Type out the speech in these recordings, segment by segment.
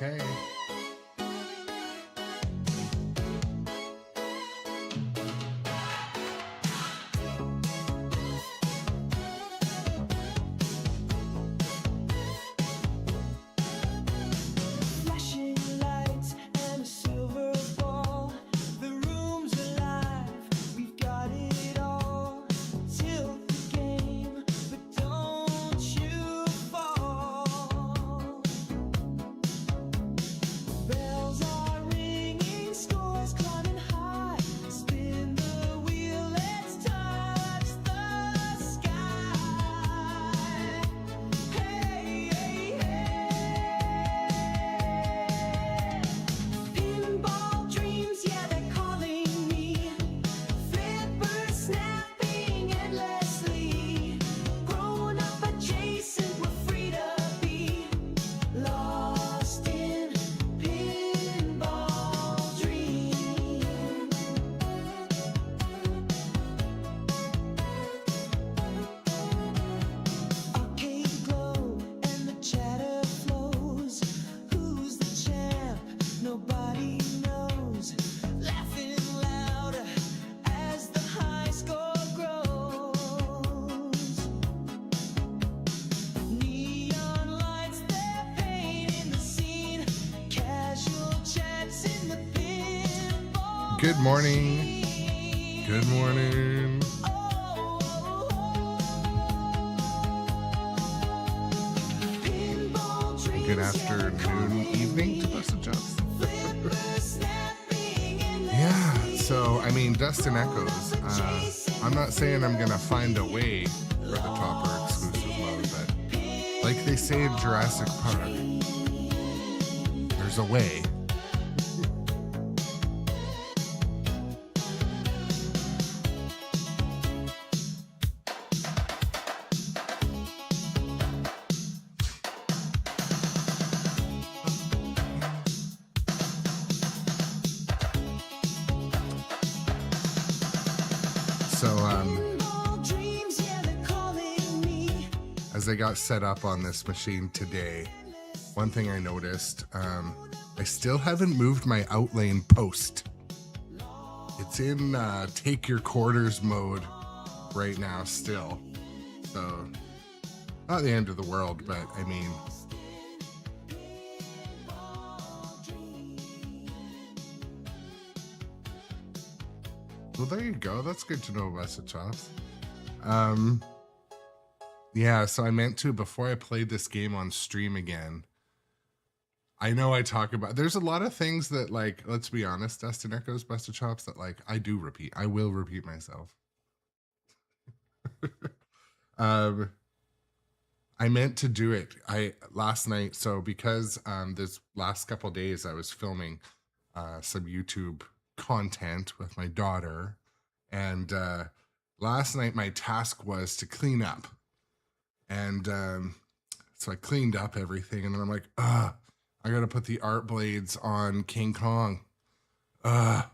Okay. Good morning. Good morning. Good afternoon, evening to Busted Jobs. Yeah, so, I mean, Dust and Echoes. I'm not saying I'm going to find a way for the topper exclusive mode, but like they say in Jurassic Park, there's a way. As I got set up on this machine today, one thing I noticed, I still haven't moved my outlane post. It's in take your quarters mode right now still. So, not the end of the world, but I mean, well, there you go. That's good to know about the chops. Yeah, so I meant to, before I played this game on stream again, I know I talk about, there's a lot of things that, like, let's be honest, Dust and Echoes, Busted Chops, that, like, I do repeat. I will repeat myself. I meant to do it last night, so because this last couple of days I was filming some YouTube content with my daughter, and last night my task was to clean up. And so I cleaned up everything, and then I'm like, I gotta put the art blades on King Kong. I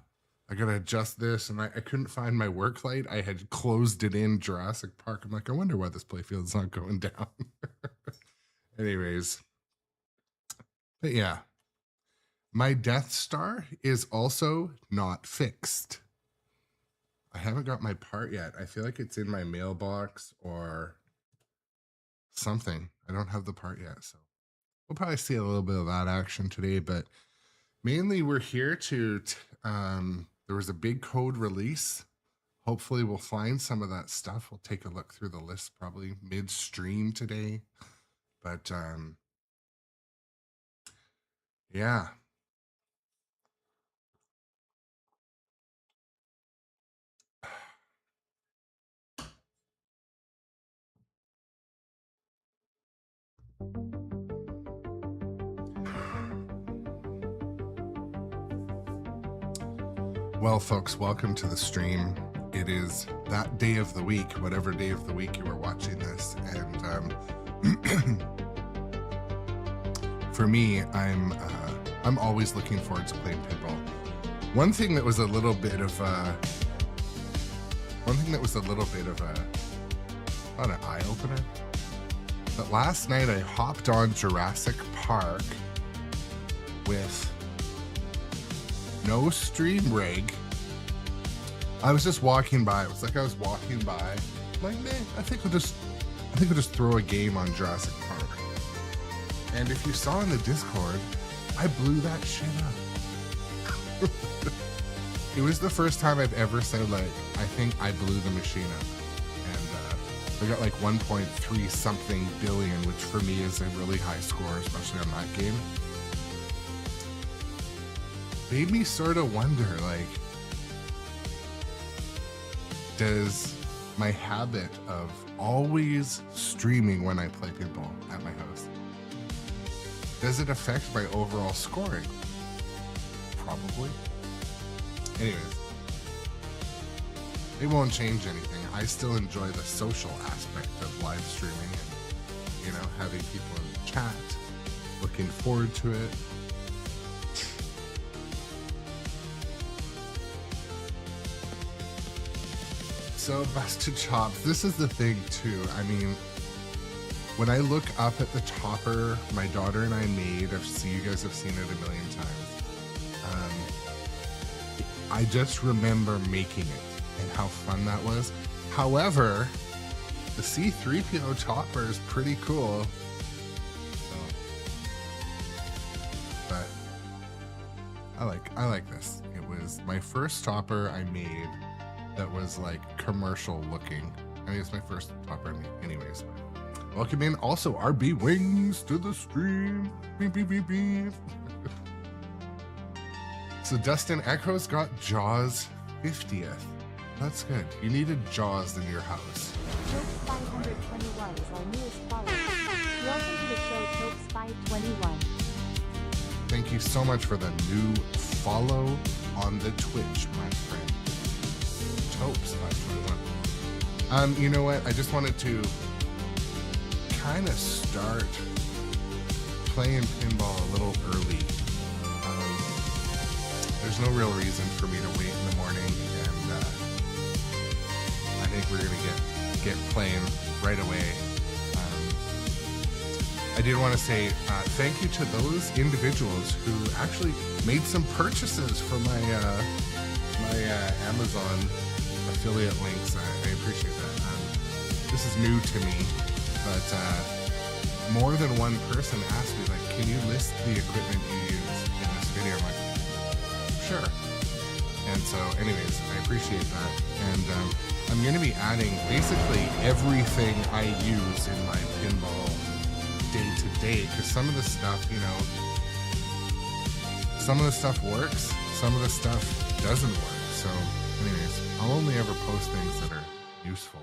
gotta adjust this, and I couldn't find my work light. I had closed it in Jurassic Park. I'm like, I wonder why this playfield's not going down. Anyways, but yeah, my Death Star is also not fixed. I haven't got my part yet. I feel like it's in my mailbox or something. I don't have the part yet, so we'll probably see a little bit of that action today, but mainly we're here to there was a big code release. Hopefully we'll find some of that stuff. We'll take a look through the list probably midstream today, but yeah. Well, folks, welcome to the stream. It is that day of the week, whatever day of the week you are watching this, and for me, I'm always looking forward to playing pinball. One thing that was a little bit of a not an eye opener, but last night I hopped on Jurassic Park with no stream rig. I was just walking by. It was like I was walking by. I'm like, man, I think we'll just throw a game on Jurassic Park. And if you saw in the Discord, I blew that shit up. It was the first time I've ever said, like, I think I blew the machine up. And I got like 1.3 something billion, which for me is a really high score, especially on that game. Made me sort of wonder, like, does my habit of always streaming when I play pinball at my house, does it affect my overall scoring? Probably. Anyways, it won't change anything. I still enjoy the social aspect of live streaming and, you know, having people in the chat, looking forward to it. So, busted chops. This is the thing too. I mean, when I look up at the topper my daughter and I made, you guys have seen it a million times. I just remember making it and how fun that was. However, the C3PO topper is pretty cool. So, but I like this. It was my first topper I made that was like commercial looking. I mean, it's my first topper I made. Anyways, welcome in also RB Wings to the stream. Beep, beep, beep, beep. So Dustin Echo's got Jaws 50th. That's good. You needed Jaws in your house. Tope 521 is our newest follower. Welcome to the show, Tope 521. Thank you so much for the new follow on the Twitch, my friend. Topes 521. You know what? I just wanted to kind of start playing pinball a little early. There's no real reason for me to wait in the morning, and I think we're gonna get playing right away. I did want to say thank you to those individuals who actually made some purchases for my Amazon affiliate links. I appreciate that. This is new to me, but more than one person asked me, like, can you list the equipment you use in this video? I'm like, sure. And so anyways, I appreciate that. And I'm going to be adding basically everything I use in my pinball day to day, because some of the stuff, you know, some of the stuff works, some of the stuff doesn't work. So anyways, I'll only ever post things that are useful.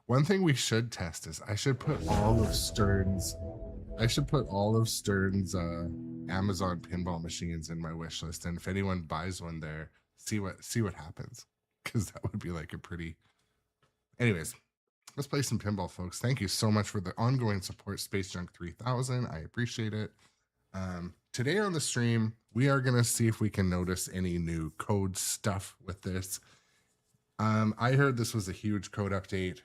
One thing we should test is I should put all of Stern's Amazon pinball machines in my wish list, and if anyone buys one there, see what happens, because that would be like a pretty. Anyways, let's play some pinball, folks. Thank you so much for the ongoing support, Space Junk 3000. I appreciate it. Today on the stream, we are gonna see if we can notice any new code stuff with this. I heard this was a huge code update,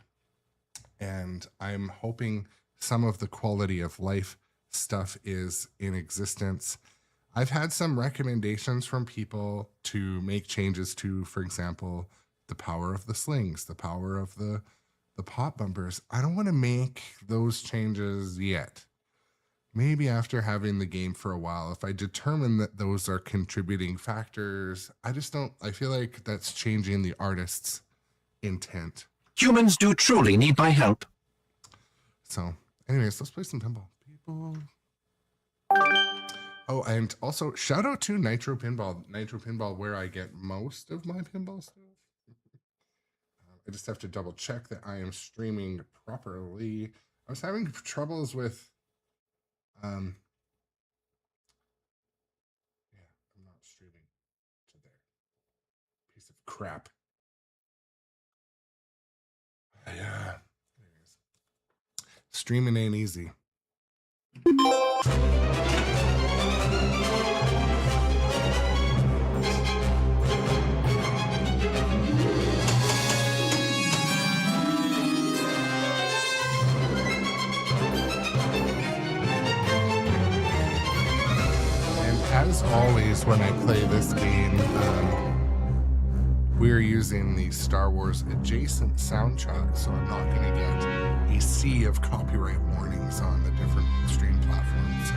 and I'm hoping some of the quality of life stuff is in existence. I've had some recommendations from people to make changes to, for example, the power of the slings, the power of the pop bumpers. I don't want to make those changes yet. Maybe after having the game for a while, if I determine that those are contributing factors. I feel like that's changing the artist's intent. Humans do truly need my help. So anyways, let's play some pinball. People. Oh, and also shout out to Nitro Pinball, where I get most of my pinball stuff. I just have to double check that I am streaming properly. I was having troubles with, yeah, I'm not streaming to there. Piece of crap. Yeah. Anyways. Streaming ain't easy. apologies when I play this game. We're using the Star Wars adjacent soundtrack, so I'm not going to get a sea of copyright warnings on the different stream platforms.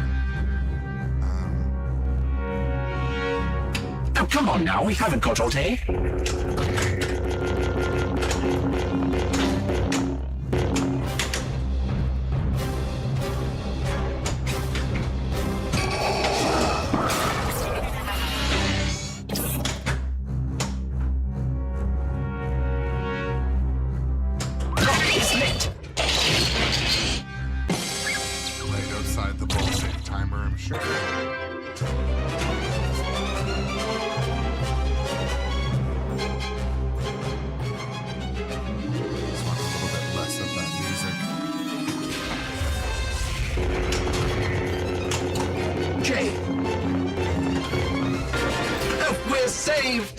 Oh, come on now, we haven't got all day. Right outside the ball save timer, I'm sure. Just want a little bit less of that music. Jay. Oh, we're saved.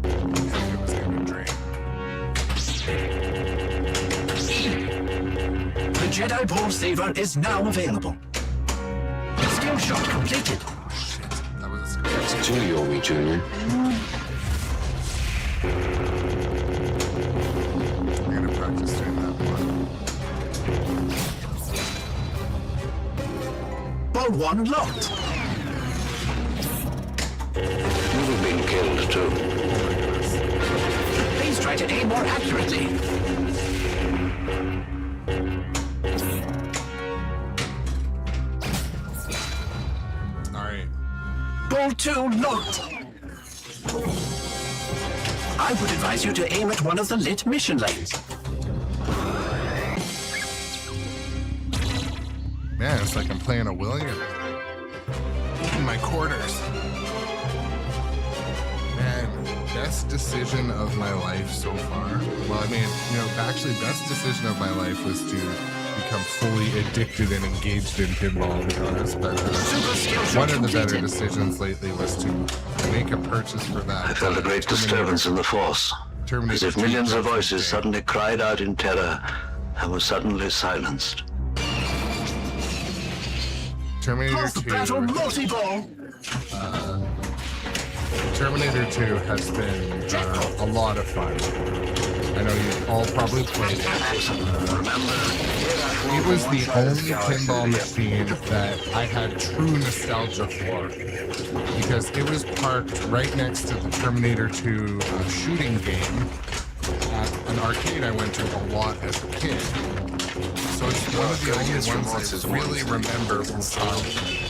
It was gonna drain. The Jedi Ball Saver is now available. Skill shot completed. Shit, that was a screw. That's two, Yomi Jr. I'm gonna practice doing that one. Ball 1 locked. You've been killed too. Please try to aim more accurately. Alright. Ball 2 locked. I would advise you to aim at one of the lit mission lanes. Man, it's like I'm playing a William. Eating my quarters. Man, best decision of my life so far. Well, I mean, actually, best decision of my life was to become fully addicted and engaged in pinball, to be honest. But one of the better decisions lately was to make a purchase for that. I felt a great disturbance in the Force, as if millions of voices suddenly cried out in terror and were suddenly silenced. Terminator Half the 2. battle multi-ball. Terminator 2 has been a lot of fun. I know you all probably played it. It was the only pinball machine that I had true nostalgia for because it was parked right next to the Terminator 2 shooting game at an arcade I went to a lot as a kid. So it's one of the only ones I really remember from childhood.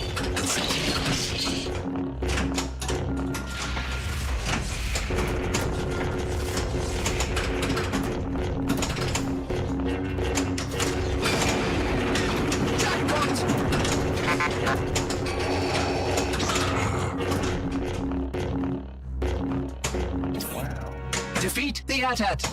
Defeat the AT-AT.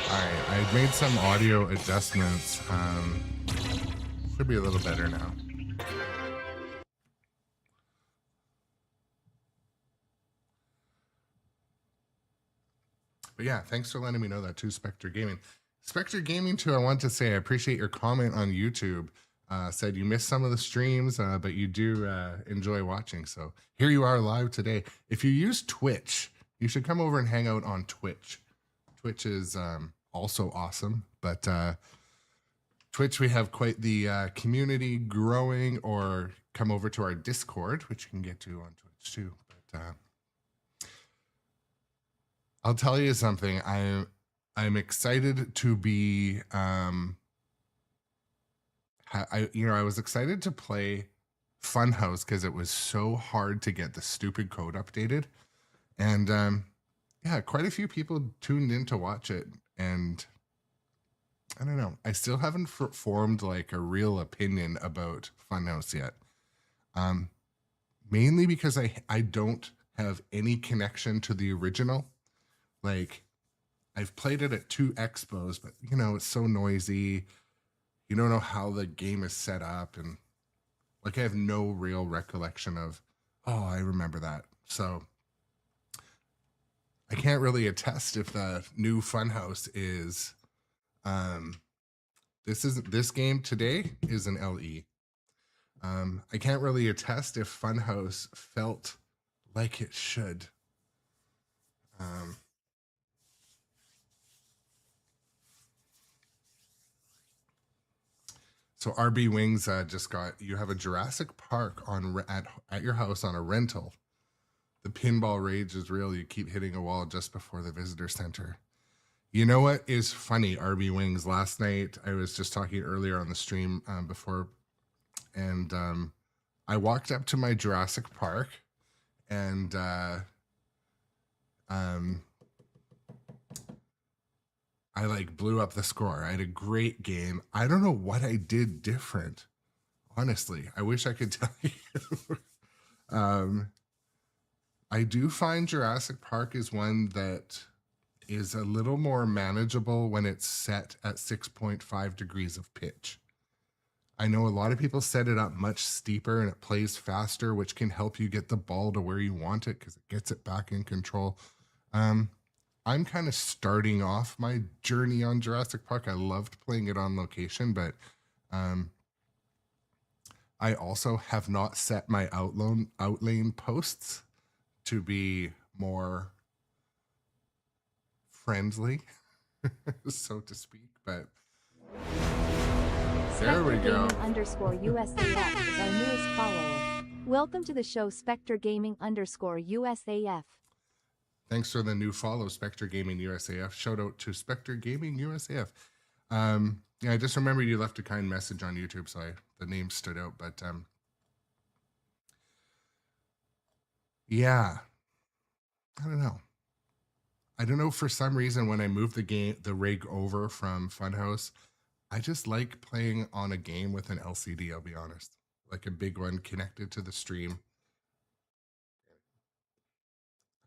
Alright, I made some audio adjustments. Should be a little better now. But yeah, thanks for letting me know that too, Spectre Gaming. Spectre Gaming too, I want to say I appreciate your comment on YouTube. Said you missed some of the streams, but you do enjoy watching. So here you are live today. If you use Twitch, you should come over and hang out on Twitch. Twitch is also awesome, but Twitch, we have quite the community growing, or come over to our Discord, which you can get to on Twitch too. But I'll tell you something. I'm excited to be. I was excited to play Funhouse because it was so hard to get the stupid code updated, and yeah, quite a few people tuned in to watch it, and I don't know. I still haven't formed like a real opinion about Funhouse yet. Mainly because I don't have any connection to the original. Like, I've played it at 2 expos, but it's so noisy. You don't know how the game is set up, and Like I have no real recollection of, oh, I remember that. So I can't really attest if the new Funhouse is this game today is an LE. I can't really attest if Funhouse felt like it should. So RB Wings just got, you have a Jurassic Park on at your house on a rental. The pinball rage is real. You keep hitting a wall just before the visitor center. You know what is funny, RB Wings? Last night, I was just talking earlier on the stream before, and I walked up to my Jurassic Park, and I like blew up the score. I had a great game. I don't know what I did different. Honestly, I wish I could tell you. I do find Jurassic Park is one that is a little more manageable when it's set at 6.5 degrees of pitch. I know a lot of people set it up much steeper and it plays faster, which can help you get the ball to where you want it because it gets it back in control. I'm kind of starting off my journey on Jurassic Park. I loved playing it on location, but I also have not set my outlane posts to be more friendly, so to speak. But there we go. _USAF is our newest follower. Welcome to the show, Spectre Gaming _USAF. Thanks for the new follow, Spectre Gaming USAF. Shout out to Spectre Gaming USAF. Yeah, I just remembered you left a kind message on YouTube, so the name stood out. But yeah, I don't know. I don't know, for some reason when I moved the rig over from Funhouse, I just like playing on a game with an LCD, I'll be honest. Like a big one connected to the stream.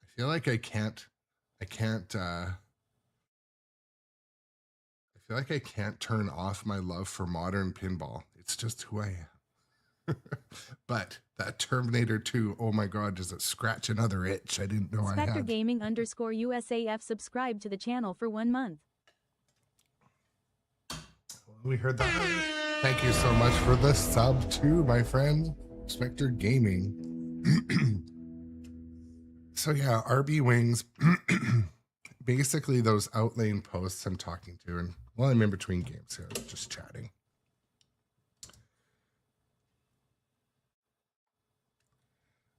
I feel like I can't turn off my love for modern pinball. It's just who I am. But that Terminator 2, oh my God, does it scratch another itch I didn't know I had. Spectre Gaming _USAF subscribed to the channel for 1 month. We heard that. Thank you so much for the sub too, my friend. Spectre Gaming. So yeah, RB Wings, basically those outlane posts I'm talking to, and well, I'm in between games here, just chatting.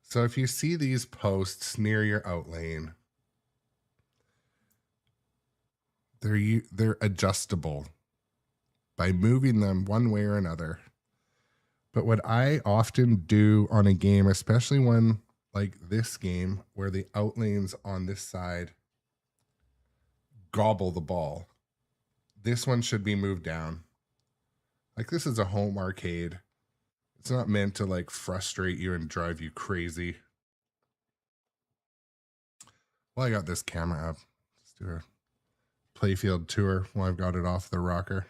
So if you see these posts near your outlane, they're adjustable by moving them one way or another. But what I often do on a game, especially one like this game where the outlanes on this side gobble the ball, this one should be moved down. Like this is a home arcade. It's not meant to like frustrate you and drive you crazy. Well, I got this camera up. Let's do a playfield tour while I've got it off the rocker.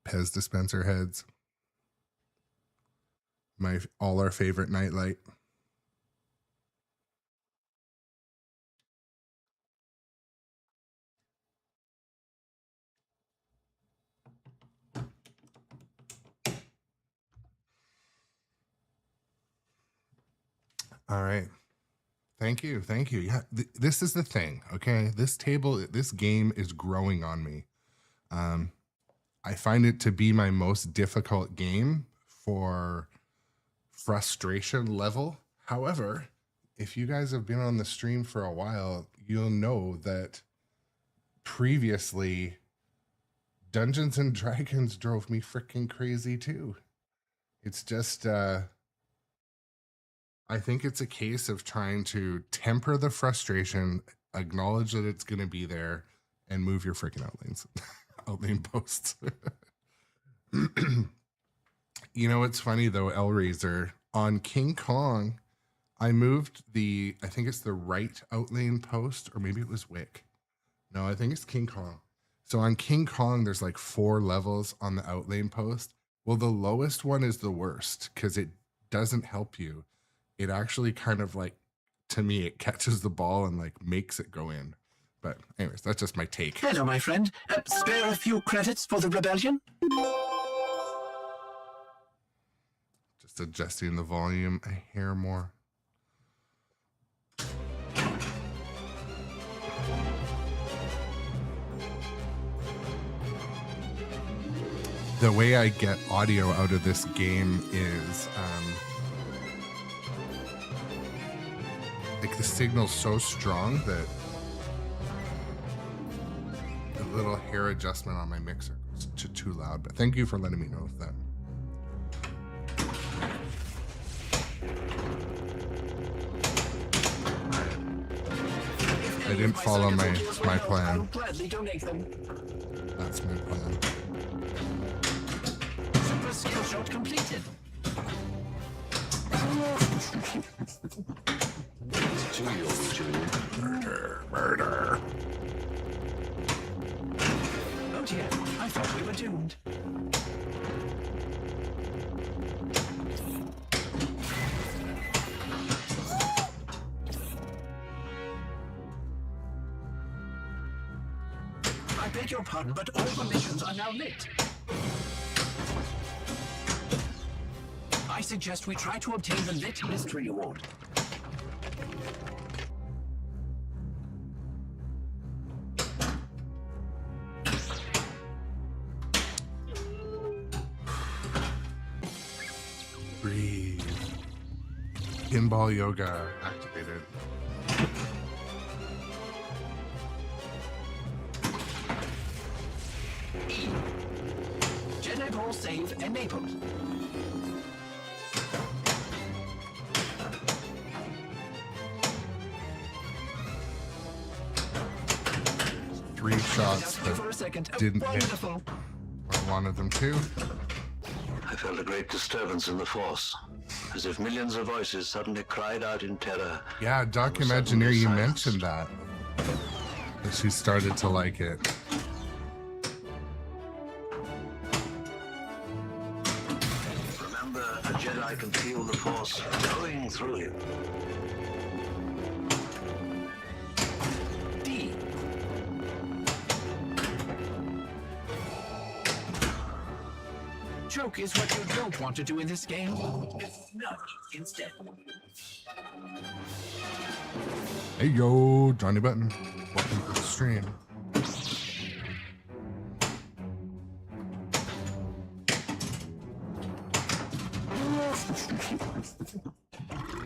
Pez dispenser heads. All our favorite nightlight. All right. Thank you. Thank you. Yeah, this is the thing, okay? This game is growing on me. I find it to be my most difficult game for frustration level. However, if you guys have been on the stream for a while, you'll know that previously Dungeons and Dragons drove me freaking crazy too. It's just, I think it's a case of trying to temper the frustration, acknowledge that it's going to be there, and move your freaking outlanes, outlane posts. You know, it's funny though, Elraiser, on King Kong, I moved I think it's the right outlane post, or maybe it was Wick. No, I think it's King Kong. So on King Kong, there's like 4 levels on the outlane post. Well, the lowest one is the worst because it doesn't help you. It actually kind of like, to me, it catches the ball and like makes it go in. But anyways, that's just my take. Hello, my friend. Spare a few credits for the rebellion? Just adjusting the volume a hair more. The way I get audio out of this game is like the signal's so strong that the little hair adjustment on my mixer goes to too loud. But thank you for letting me know that. I didn't follow my plan. I'll gladly donate them. That's my plan. Super skill shot completed. Murder. Oh dear, I thought we were doomed. I beg your pardon, but all the missions are now lit. I suggest we try to obtain the Lit Mystery Award. Breathe. Pinball yoga activated. Jedi Ball save enabled. Three shots For a that second. didn't hit Wonderful. where I wanted them to. I felt a great disturbance in the Force, as if millions of voices suddenly cried out in terror. Yeah, Doc Imagineer, you mentioned that. That she started to like it. Remember, a Jedi can feel the Force going through him. D. Choke is what you don't want to do in this game. Nudge instead. Hey yo, Johnny Button. Welcome to the stream.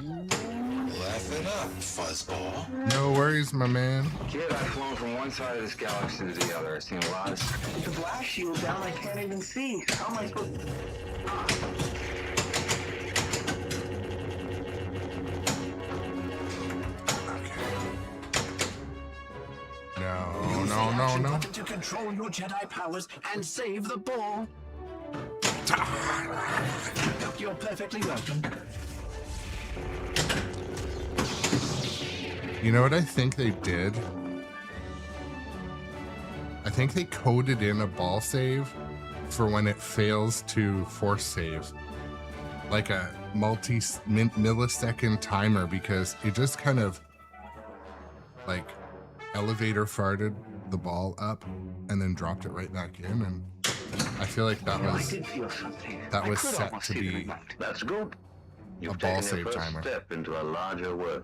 Laugh it up, fuzzball. No worries, my man. Kid, I've flown from one side of this galaxy to the other. I've seen a lot of... The blast shield down, I can't even see. How am I supposed to... No. To control your Jedi powers and save the ball. You're perfectly welcome. You know what I think they did? I think they coded in a ball save for when it fails to force save. Like a millisecond timer, because it just kind of like elevator farted the ball up and then dropped it right back in, and I feel like that I was did feel something. that I was could set almost to see the be remote. That's good. You've ball taken save your first timer. step into a larger world.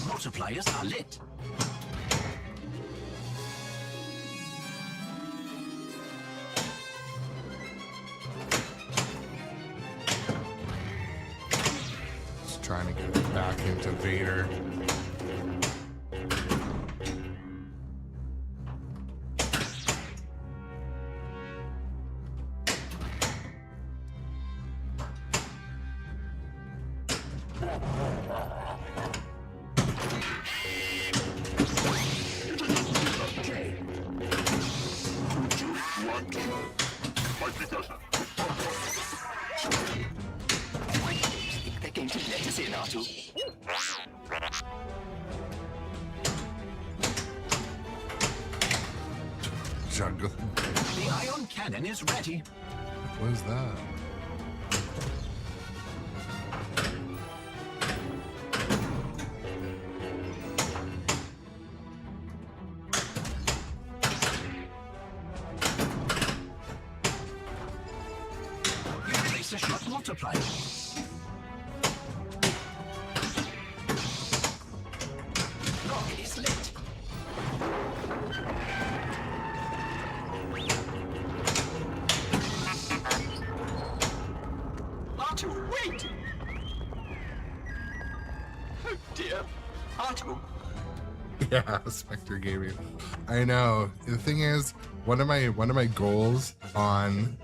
Multipliers are lit. just trying to get back into Vader. They're going to let us in, R2. juggling. The ion cannon is ready. What is that? You place a shot multiplier. Lock is lit. Artu, wait! Oh dear. Artu. Yeah, Spectre Gaming. I know. The thing is, one of my goals on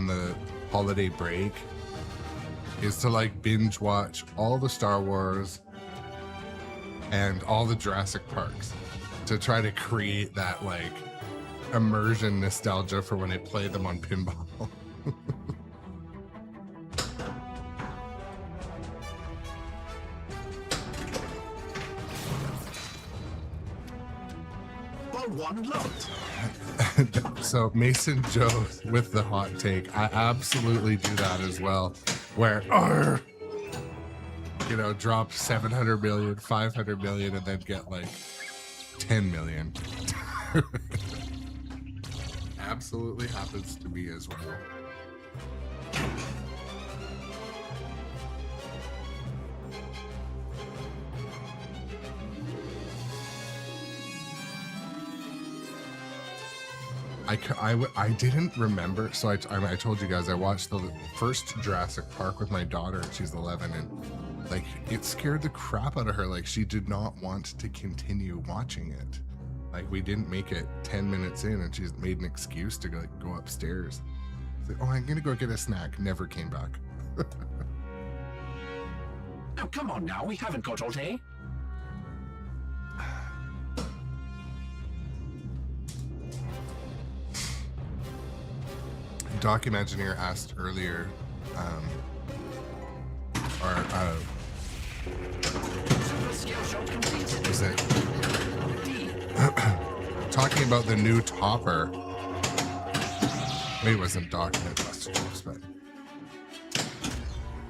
the holiday break is to like binge watch all the Star Wars and all the Jurassic Parks to try to create that like immersion nostalgia for when I play them on pinball. Ball one locked. So Mason Joe with the hot take, I absolutely do that as well, where you know, drop 700 million, 500 million, and then get like 10 million. Absolutely happens to me as well. I didn't remember, so I told you guys I watched the first Jurassic Park with my daughter, and she's 11, and like it scared the crap out of her. Like she did not want to continue watching it. Like we didn't make it 10 minutes in, and she's made an excuse to go upstairs. It's like, oh, I'm gonna go get a snack. Never came back. Now come on now, we haven't got all day. Documenteer asked earlier, was it talking about the new topper? Maybe it wasn't document messages, but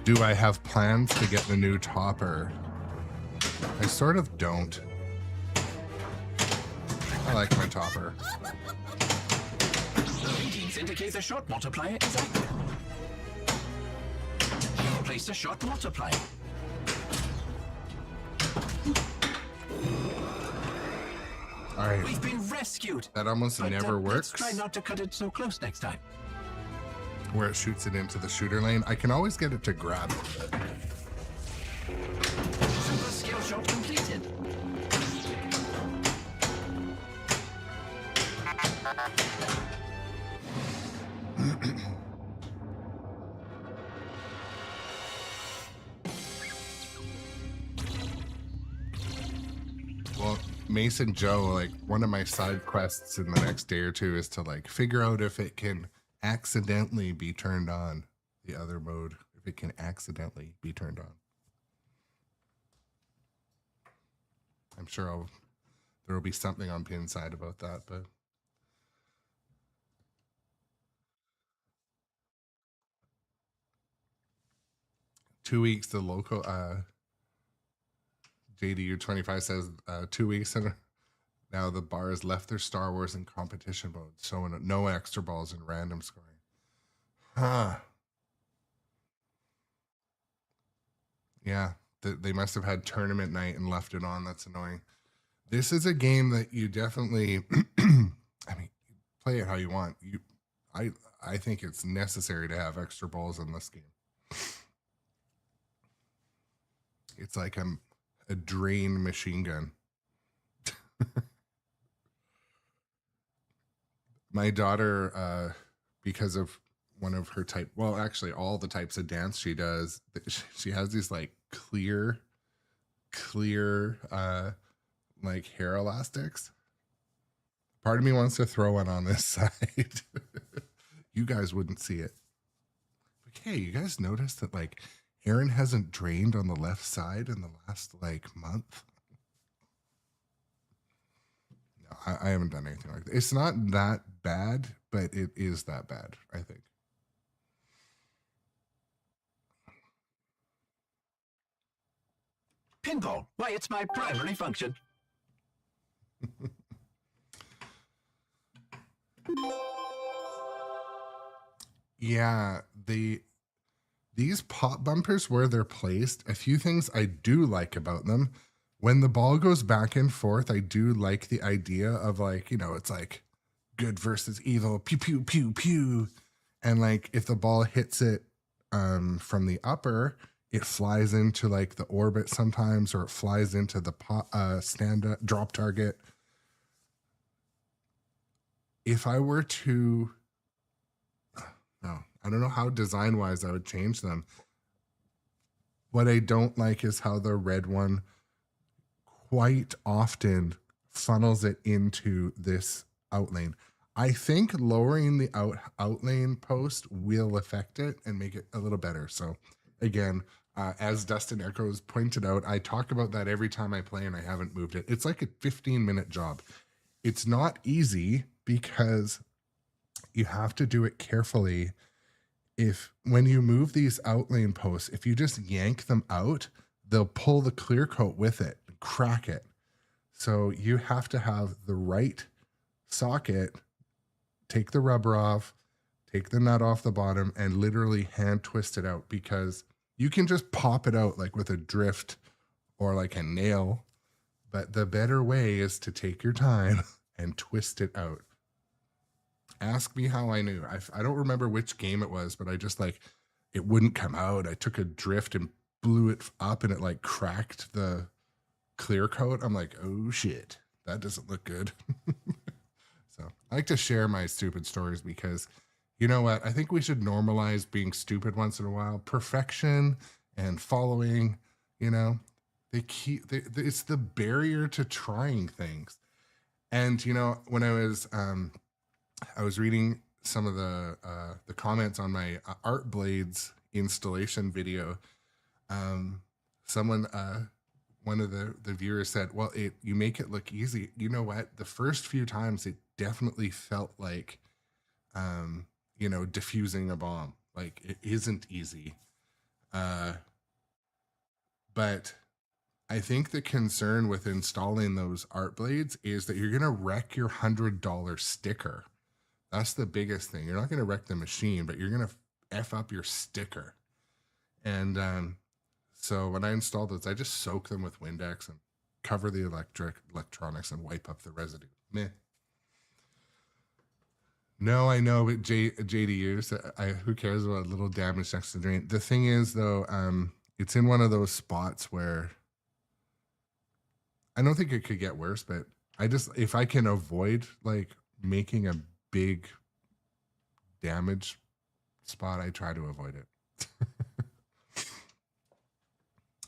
do I have plans to get the new topper? I sort of don't. I like my topper. Readings indicate the shot multiplier is active. You place a shot multiplier. All right. We've been rescued. That almost But, never works. Let's try not to cut it so close next time. Where it shoots it into the shooter lane. I can always get it to grab it. Super skill shot completed. Well, Mason Joe, like one of my side quests in the next day or two is to like figure out if it can accidentally be turned on, the other mode, if it can accidentally be turned on. I'm sure there will be something on Pinside about that, but 2 weeks, the local JDU25 says 2 weeks and now the bar has left their Star Wars in competition mode, so no extra balls and random scoring. Huh. Yeah, they must have had tournament night and left it on. That's annoying. This is a game that you definitely, I mean, play it how you want. I think it's necessary to have extra balls in this game. It's like a drain machine gun. My daughter, because of one of her type, well, actually all the types of dance she does, she has these like clear, like hair elastics. Part of me wants to throw one on this side. You guys wouldn't see it. But hey, you guys notice that like Aaron hasn't drained on the left side in the last like month? I haven't done anything like that. It's not that bad, but it is that bad, I think. Pinball. Why, it's my primary function. Yeah, these pop bumpers, where they're placed, a few things I do like about them. When the ball goes back and forth, I do like the idea of, like, you know, it's like good versus evil, pew pew pew pew, and like if the ball hits it from the upper, it flies into like the orbit sometimes, or it flies into the stand-up drop target. If I were to, no, I don't know how design-wise I would change them. What I don't like is how the red one quite often funnels it into this outlane. I think lowering the outlane post will affect it and make it a little better. So again, as Dustin Echoes pointed out, I talk about that every time I play and I haven't moved it. It's like a 15-minute job. It's not easy because you have to do it carefully. When you move these outlane posts, if you just yank them out, they'll pull the clear coat with it, crack it. So you have to have the right socket, take the rubber off, take the nut off the bottom, and literally hand twist it out, because you can just pop it out like with a drift or like a nail. But the better way is to take your time and twist it out. Ask me how I knew. I don't remember which game it was, but I just like, it wouldn't come out. I took a drift and blew it up and it like cracked the clear coat. I'm like, oh shit, that doesn't look good. So I like to share my stupid stories because, you know what? I think we should normalize being stupid once in a while. Perfection and following, you know, it's the barrier to trying things. And, you know, when I was reading some of the comments on my Art Blades installation video. One of the viewers said, well, you make it look easy. You know what? The first few times it definitely felt like, you know, diffusing a bomb. Like, it isn't easy. But I think the concern with installing those Art Blades is that you're going to wreck your $100 sticker. That's the biggest thing. You're not going to wreck the machine, but you're going to F up your sticker. And so when I install those, I just soak them with Windex and cover the electronics and wipe up the residue. Meh. No, I know, but JDUs, who cares about a little damage next to the drain? The thing is, though, it's in one of those spots where I don't think it could get worse, but if I can avoid like making a big damage spot, I try to avoid it.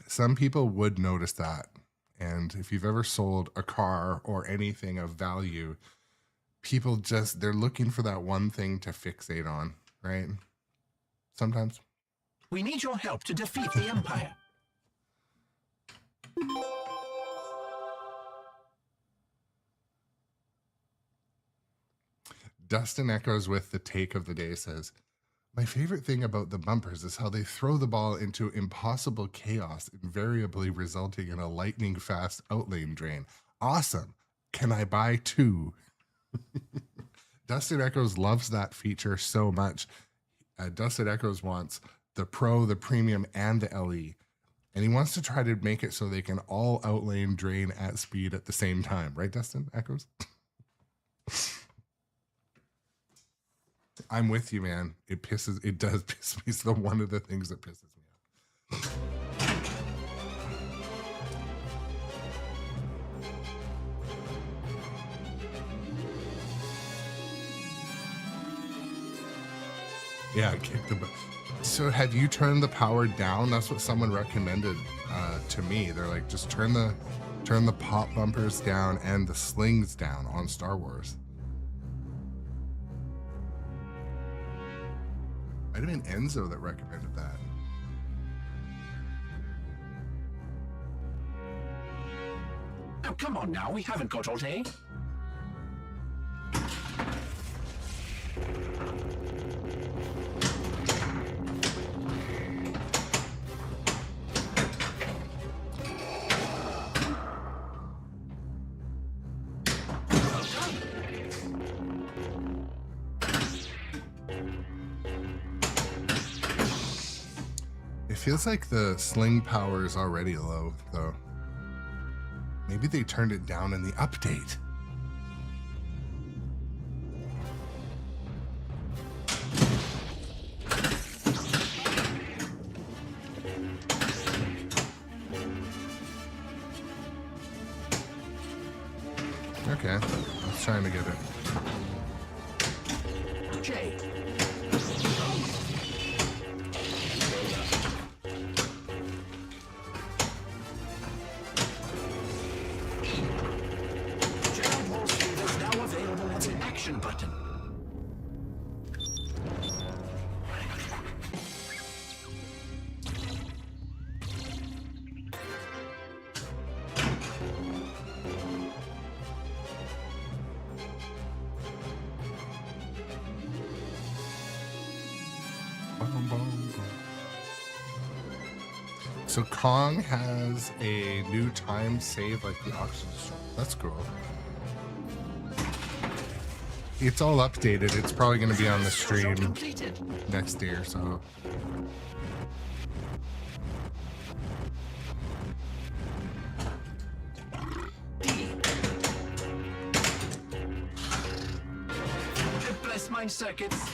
Some people would notice that. And if you've ever sold a car or anything of value, people they're looking for that one thing to fixate on, right? Sometimes. We need your help to defeat the Empire. Dustin Echoes with the take of the day says, my favorite thing about the bumpers is how they throw the ball into impossible chaos, invariably resulting in a lightning fast outlane drain. Awesome. Can I buy 2? Dustin Echoes loves that feature so much. Dustin Echoes wants the Pro, the Premium, and the LE. And he wants to try to make it so they can all outlane drain at speed at the same time. Right, Dustin Echoes? I'm with you, man. It does piss me. It's one of the things that pisses me off. Yeah, kick the butt. So have you turned the power down? That's what someone recommended to me. They're like, just turn the pop bumpers down and the slings down on Star Wars. Might have been Enzo that recommended that. Oh, come on now. We haven't got all day. feels like the sling power is already low, though. Maybe they turned it down in the update. Okay, I was trying to get it. J. Jedi Ball Saver is now available as an action button. So Kong has a new time save like the auction stream. That's cool. It's all updated. It's probably going to be on the stream next day or so. Bless my circuits.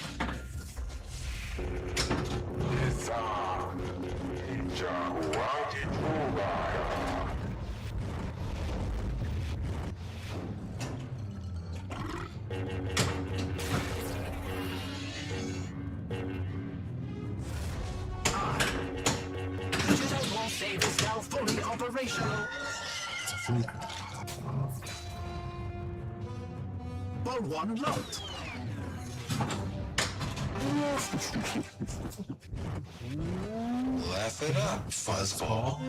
Jedi Ball Save is now fully operational. It's a fluke. Ball 1 locked. Laugh it up, fuzzball.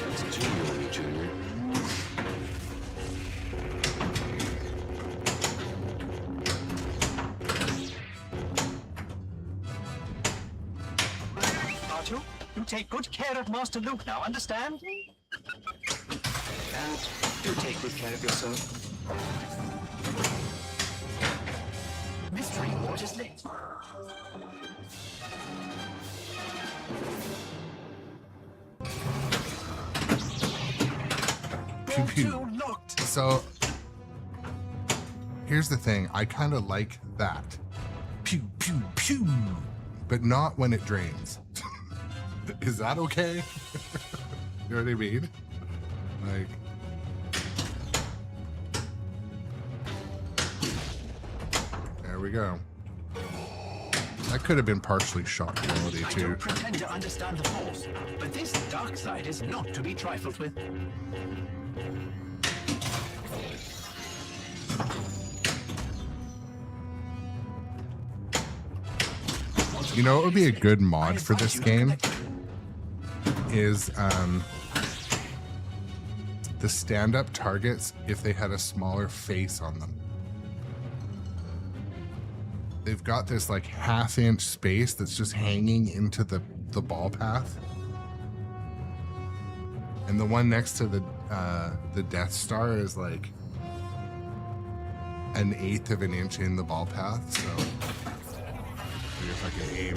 It's Junior, Junior. R2, you take good care of Master Luke now, understand? And do take good care of yourself. Mystery Ward is lit. Pew, pew. Ball 2 locked. So here's the thing. I kind of like that. Pew, pew, pew. But not when it drains. Is that okay? You know what I mean? Like, there we go. That could have been partially shot quality I too. don't pretend to understand the Force, but this dark side is not to be trifled with. You know what would be a good mod for this game is the stand-up targets if they had a smaller face on them. They've got this like half-inch space that's just hanging into the ball path. And the one next to the Death Star is like 1/8 of an inch in the ball path, so maybe if I can aim.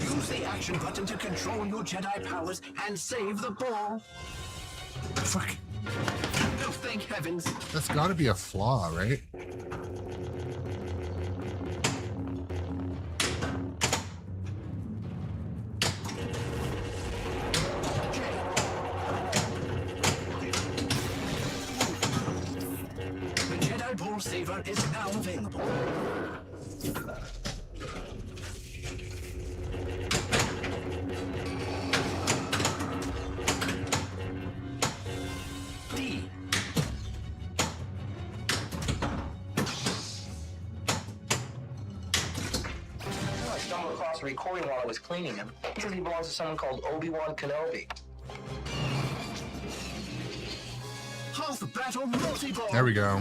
Use the action button to control your Jedi powers and save the ball. Fuck. Oh, thank heavens. That's gotta be a flaw, right? The Jedi Ball Saver is now available. D. I stumbled across a recording while I was cleaning him. He says he belongs to someone called Obi-Wan Kenobi. Half battle multi-ball. There we go.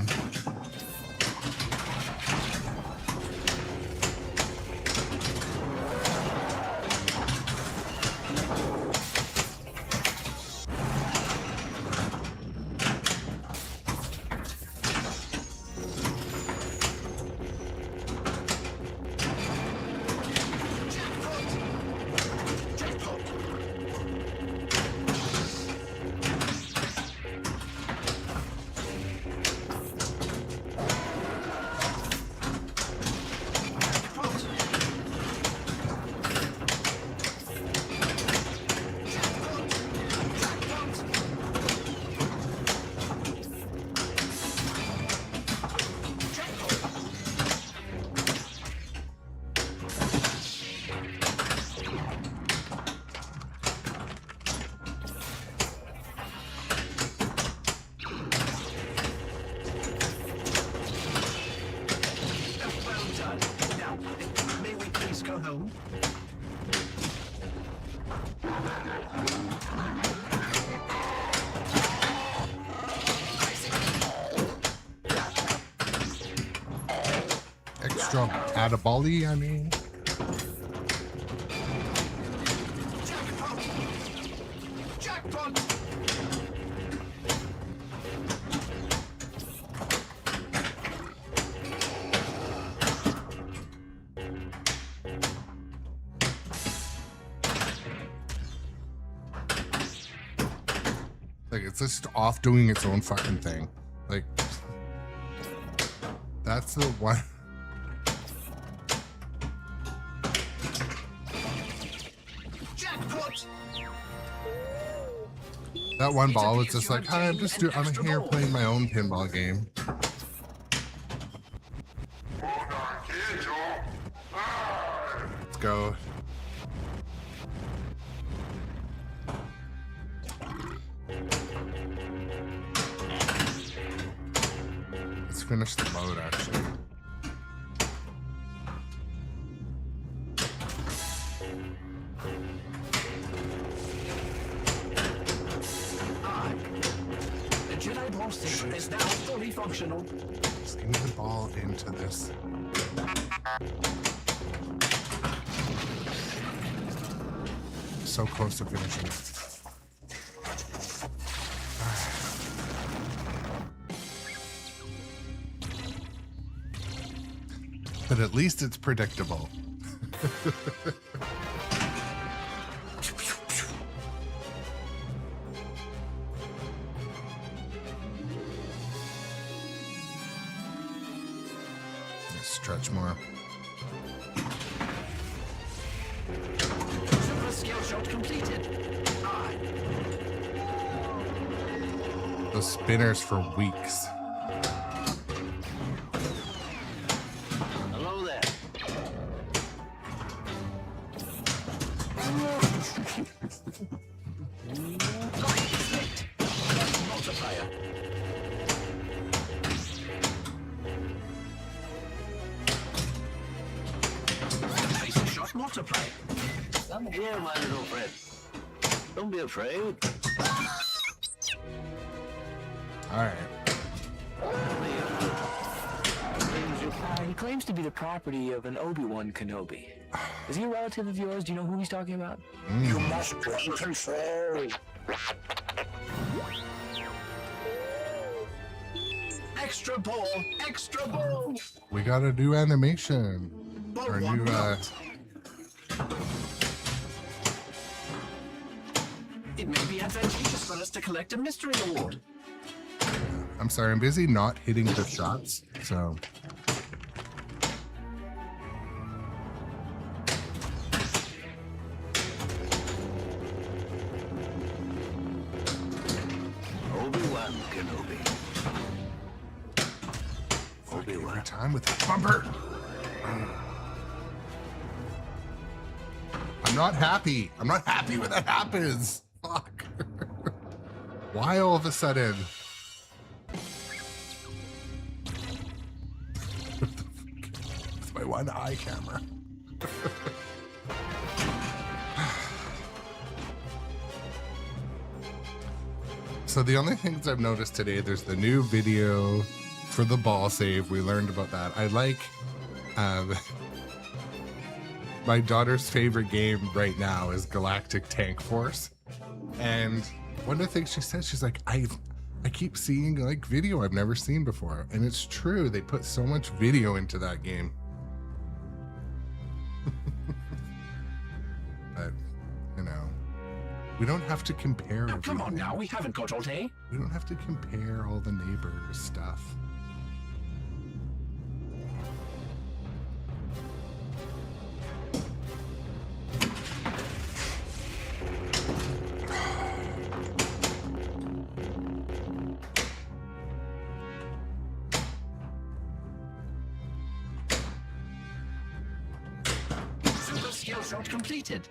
Extra atabali, I mean. Jackpot! Like, it's just off doing its own fucking thing. Like, that's the one. Jackpot! That one ball was just like, hi, I'm here playing my own pinball game. Let's go. Let's finish the mode, actually. The Jedi Ball Saber is now fully functional. Let's get the ball into this. So close to finishing it. But at least it's predictable. Stretch more. Super skill shot completed. Those spinners for weeks. Hello there. Multiplier. Basic shot multiplier. Come here, my little friend. Don't be afraid. All right. He claims to be the property of an Obi-Wan Kenobi. Is he a relative of yours? Do you know who he's talking about? You must gain control. Extra ball! Extra ball! We got a new animation. Or new, It may be advantageous for us to collect a mystery award. I'm sorry, I'm busy not hitting the shots, so. Obi-Wan Kenobi. Every time with the bumper. I'm not happy. I'm not happy when that happens. Fuck. Why all of a sudden? With my one eye camera. So the only things I've noticed today, there's the new video for the ball save. We learned about that. I like my daughter's favorite game right now is Galactic Tank Force. And one of the things she said, she's like, I keep seeing like video I've never seen before. And it's true. They put so much video into that game. But, you know, we don't have to compare. Now, come on now, we haven't got all day. We don't have to compare all the neighbors' stuff. Super skill shot completed.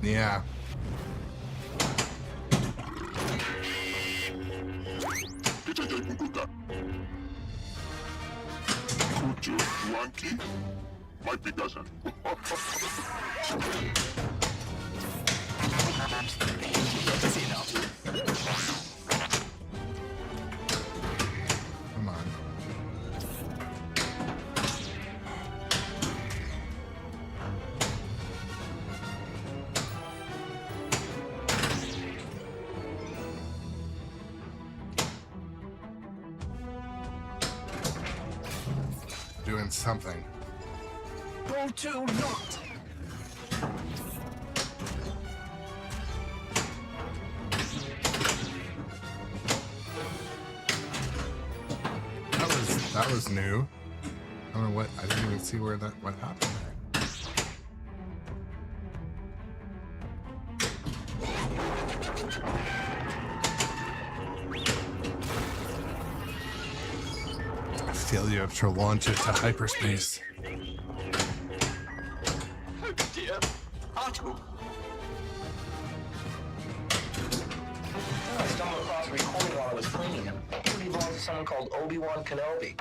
Yeah. to 20? Might be dozen. Come on. Doing something. Ball 2 knocked. That was new. I don't know what, I didn't even see what happened there. Failure to launch it to hyperspace. Oh dear. Artu. I stumbled across a recording while I was cleaning him. He belongs to someone called Obi-Wan Kenobi.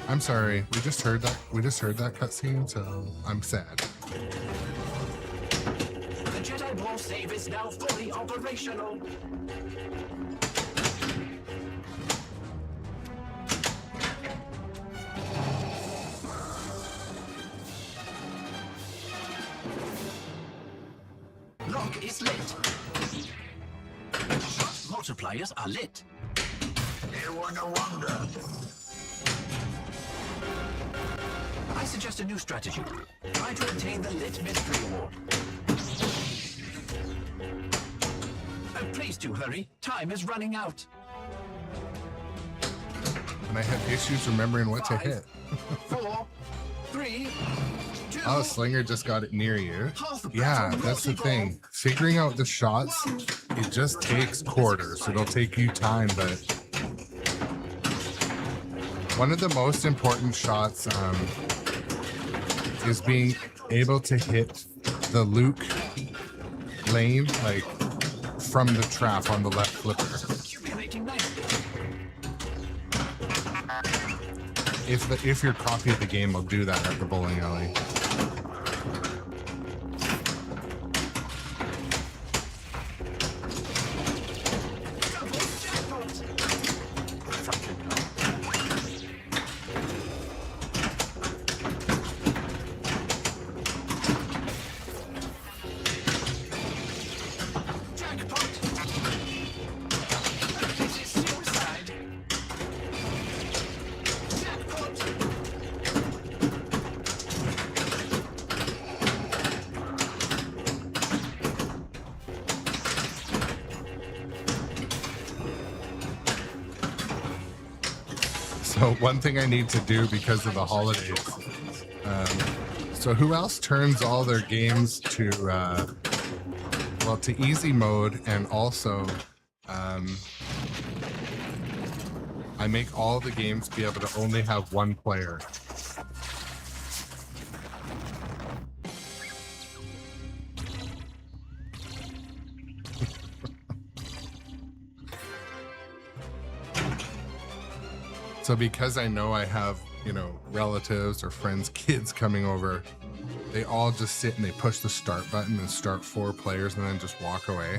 I'm sorry, we just heard that cutscene, so I'm sad. The Jedi Ball save is now fully operational. Lock is lit. Shot multipliers are lit. You were no wonder. I suggest a new strategy. Try to obtain the lit mystery award. Please do hurry. Time is running out. And I have issues remembering what to hit. 4, 3, 2. Oh, Slinger just got it near you. Half the Yeah, battle that's the multi-ball. thing. Figuring out the shots, it just takes quarters. It'll take you time, but one of the most important shots is being able to hit the Luke lane, like from the trap on the left flipper. Accumulating nicely. If your copy of the game will do that at the bowling alley. So one thing I need to do because of the holidays. So who else turns all their games to to easy mode, and also I make all the games be able to only have one player. So because I know I have, relatives or friends, kids coming over, they all just sit and they push the start button and start 4 players and then just walk away.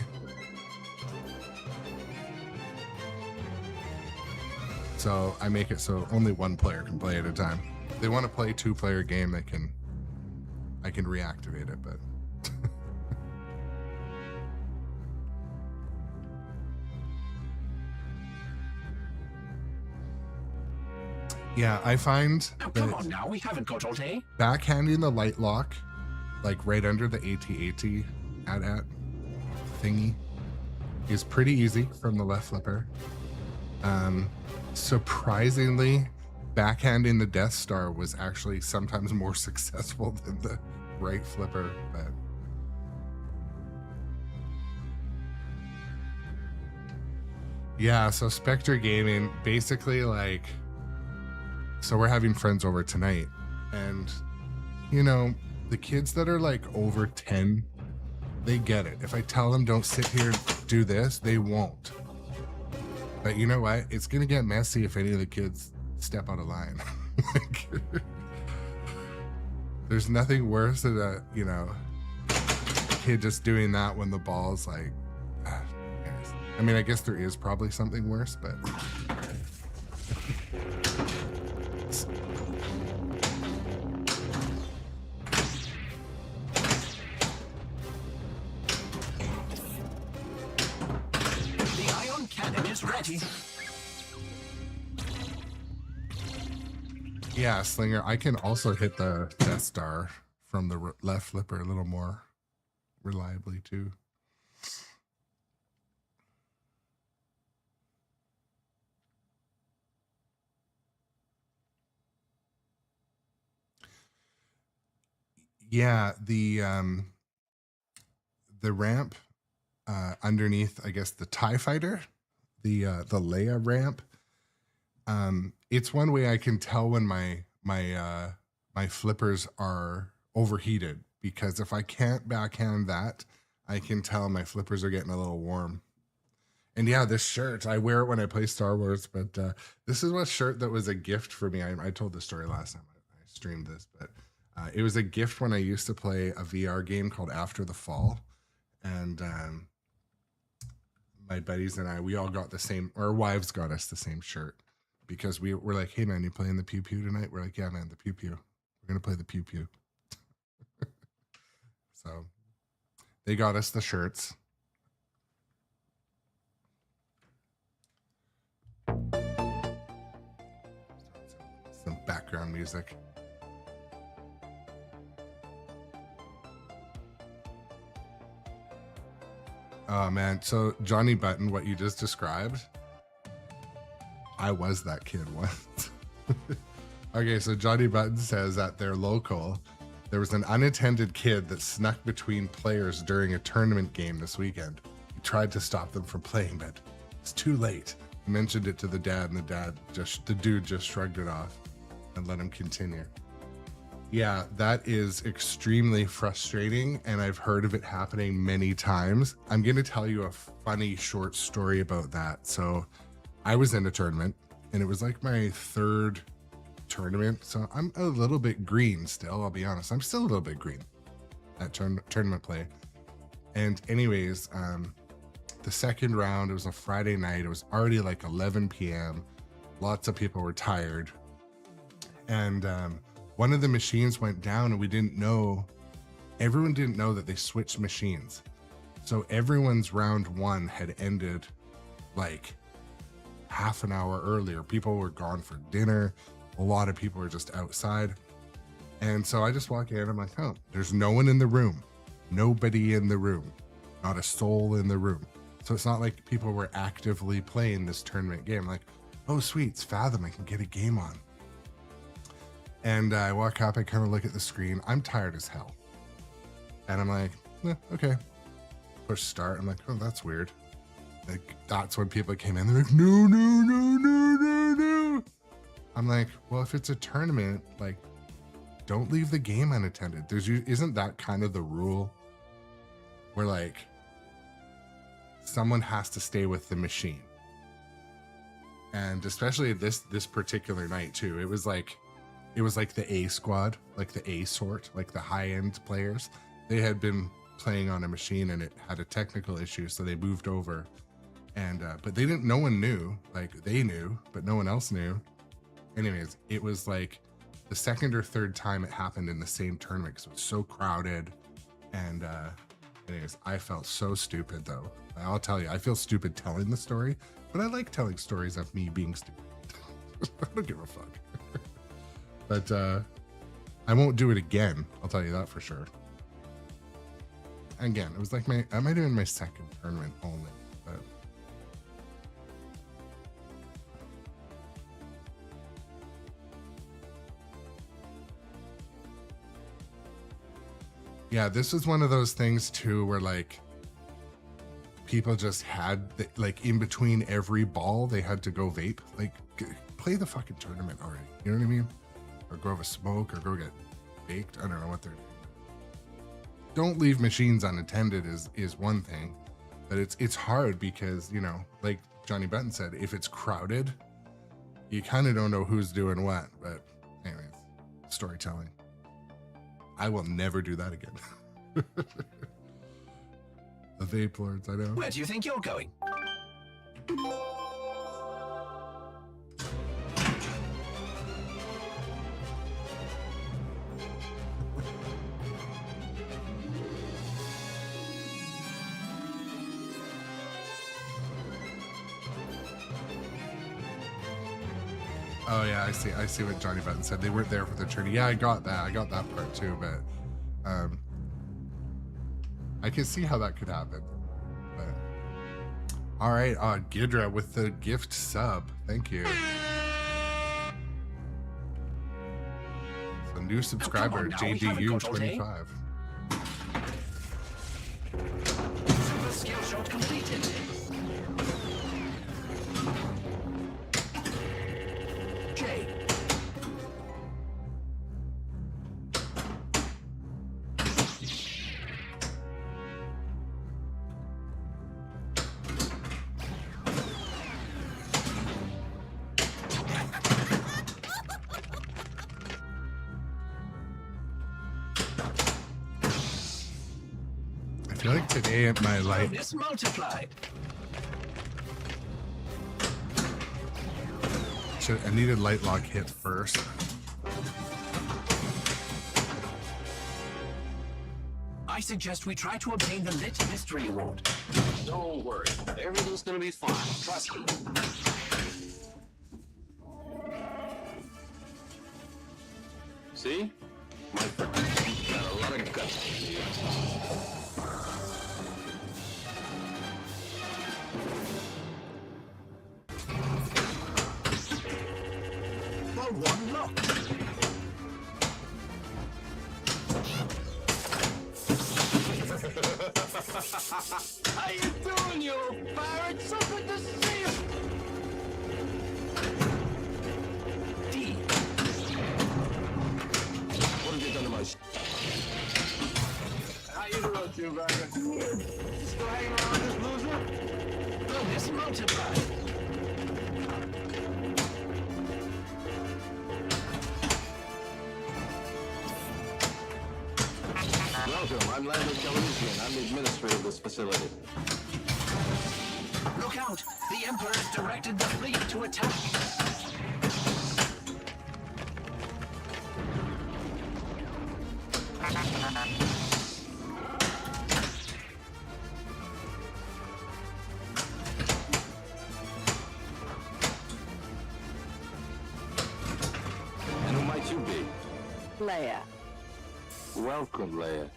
So I make it so only one player can play at a time. If they want to play a 2-player game, I can reactivate it, but yeah, I find Come on now, we haven't got all day. backhanding the light lock, like right under the AT-AT AT thingy, is pretty easy from the left flipper. Surprisingly, backhanding the Death Star was actually sometimes more successful than the right flipper, but yeah, so Spectre Gaming, basically so we're having friends over tonight, and the kids that are like over 10, they get it. If I tell them don't sit here and do this, they won't. But you know what? It's gonna get messy if any of the kids step out of line. There's nothing worse than a, you know, kid just doing that when the ball's like, anyways. I mean, I guess there is probably something worse, but The ion cannon is ready. yeah, Slinger, I can also hit the Death Star from the left flipper a little more reliably too. Yeah, the ramp underneath, I guess, the TIE fighter, the Leia ramp. It's one way I can tell when my flippers are overheated, because if I can't backhand that, I can tell my flippers are getting a little warm. And yeah, this shirt, I wear it when I play Star Wars, but this is a shirt that was a gift for me. I told the story last time I streamed this, but it was a gift when I used to play a VR game called After the Fall. And my buddies and I, we all got the same, our wives got us the same shirt, because we were like, hey man, you playing the pew pew tonight? We're like, yeah man, the pew pew. We're going to play the pew pew. So they got us the shirts. Some background music. Oh man, so Johnny Button, what you just described, I was that kid once. Okay, so Johnny Button says at their local, there was an unattended kid that snuck between players during a tournament game this weekend. He tried to stop them from playing, but it's too late. He mentioned it to the dad, and the dude just shrugged it off and let him continue. Yeah, that is extremely frustrating, and I've heard of it happening many times. I'm going to tell you a funny short story about that. So I was in a tournament, and it was like my third tournament, so I'm a little bit green still, I'll be honest. I'm still a little bit green at tournament play. And anyways, the second round, it was a Friday night. It was already like 11 p.m. Lots of people were tired. And one of the machines went down, and we didn't know, everyone didn't know that they switched machines. So everyone's round one had ended like half an hour earlier. People were gone for dinner. A lot of people were just outside. And so I just walk in, I'm like, oh, there's no one in the room. Nobody in the room. Not a soul in the room. So it's not like people were actively playing this tournament game. Like, oh, sweet, it's Fathom. I can get a game on. And I walk up, I kind of look at the screen. I'm tired as hell. And I'm like, okay. Push start. I'm like, oh, that's weird. Like, that's when people came in. They're like, no, no, no, no, no, no. I'm like, well, if it's a tournament, like, don't leave the game unattended. Isn't that kind of the rule? Where like, someone has to stay with the machine. And especially this particular night too. It was like the A squad, like the A sort, like the high-end players. They had been playing on a machine and it had a technical issue, so they moved over. And but they didn't, no one knew. Like, they knew, but no one else knew. Anyways, it was like the second or third time it happened in the same tournament, because it was so crowded. And anyways, I felt so stupid though. I'll tell you, I feel stupid telling the story, but I like telling stories of me being stupid. I don't give a fuck. But I won't do it again. I'll tell you that for sure. Again, it was like I might have been my second tournament only, but yeah, this was one of those things too, where like people just had like in between every ball, they had to go vape. Like, play the fucking tournament already. You know what I mean? Or go have a smoke, or go get baked. I don't know what they're doing. Don't leave machines unattended is one thing, but it's hard because, you know, like Johnny Button said, if it's crowded, you kind of don't know who's doing what. But anyways, storytelling. I will never do that again. The vape lords, I know. Where do you think you're going? Oh yeah, I see what Johnny Button said. They weren't there for the journey. Yeah, I got that part too, but I can see how that could happen. But all right, Gidra with the gift sub. Thank you. So new subscriber, JDU25. Super skill shot completed. J. I feel like today my light. Bonus multiplied. I needed light lock hit first. I suggest we try to obtain the Lit Mystery Award. Don't worry. Everything's gonna be fine. Trust me. See? My friend, got a lot of guts. For one lock. How you doing, you old pirate? So good to see you. D. What have you done to my How you doing, two baggers? Still hanging around this loser? Bonus multiplied. Welcome, I'm Lando Calrissian. I'm the administrator of this facility. Look out! The Emperor's directed the fleet to attack. And who might you be? Leia. Welcome, Leia.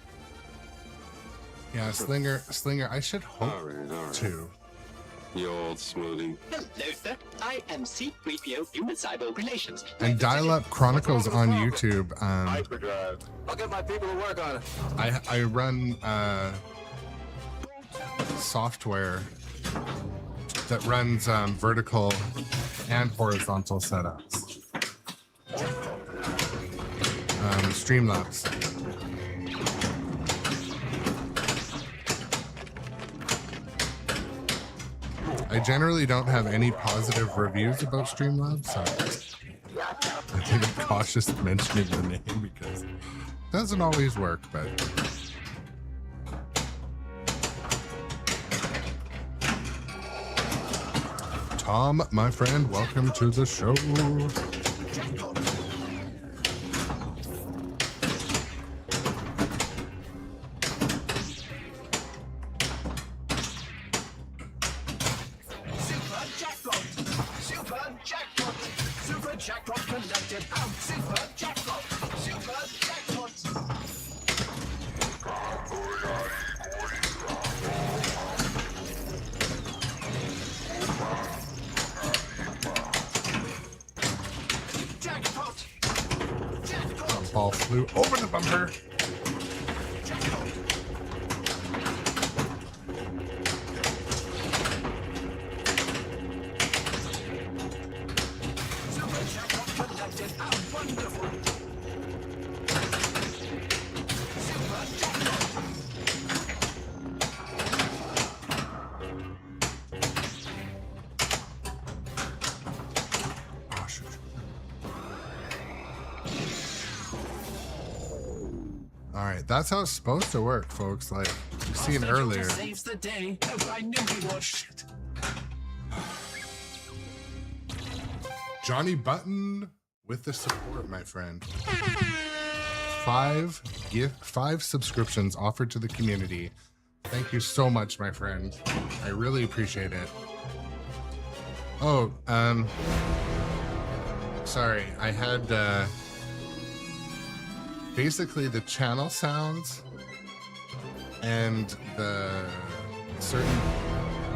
Yeah, Slinger, I should hope All right. to. You old smoothie. Hello, sir. I am C-3PO Human Cyber Relations. And Dial Up Chronicles on YouTube. Hyperdrive. I'll get my people to work on it. I run software that runs vertical and horizontal setups. Streamlabs. I generally don't have any positive reviews about Streamlabs, so I think I'm cautious mentioning the name because it doesn't always work, but Tom, my friend, welcome to the show. Super jackpot conducted out. Super jackpot. Super jackpot. Jackpot. Jackpot. Ball flew over the bumper. All right, that's how it's supposed to work, folks. Like you've seen earlier. Saves the day. I knew he was shit. Johnny Button with the support, my friend. 5 subscriptions offered to the community. Thank you so much, my friend. I really appreciate it. Oh, sorry, I had basically the channel sounds and the certain,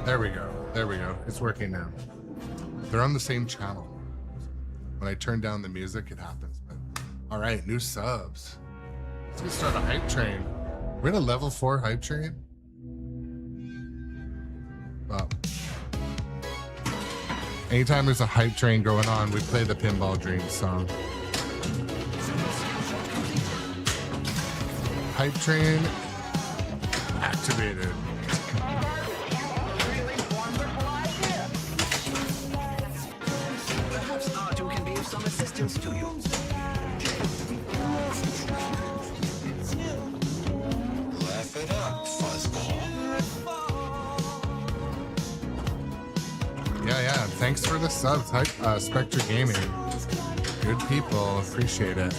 there we go, it's working now. They're on the same channel. When I turn down the music, it happens. But all right, new subs. Let's get start a hype train. We're in a level 4 hype train. Well, anytime there's a hype train going on, we play the Pinball Dreams song. Hype train activated. Perhaps R2 can be of some assistance to you. Laugh it up, fuzzball. Yeah. Thanks for the subs, Spectre Gaming. Good people, appreciate it.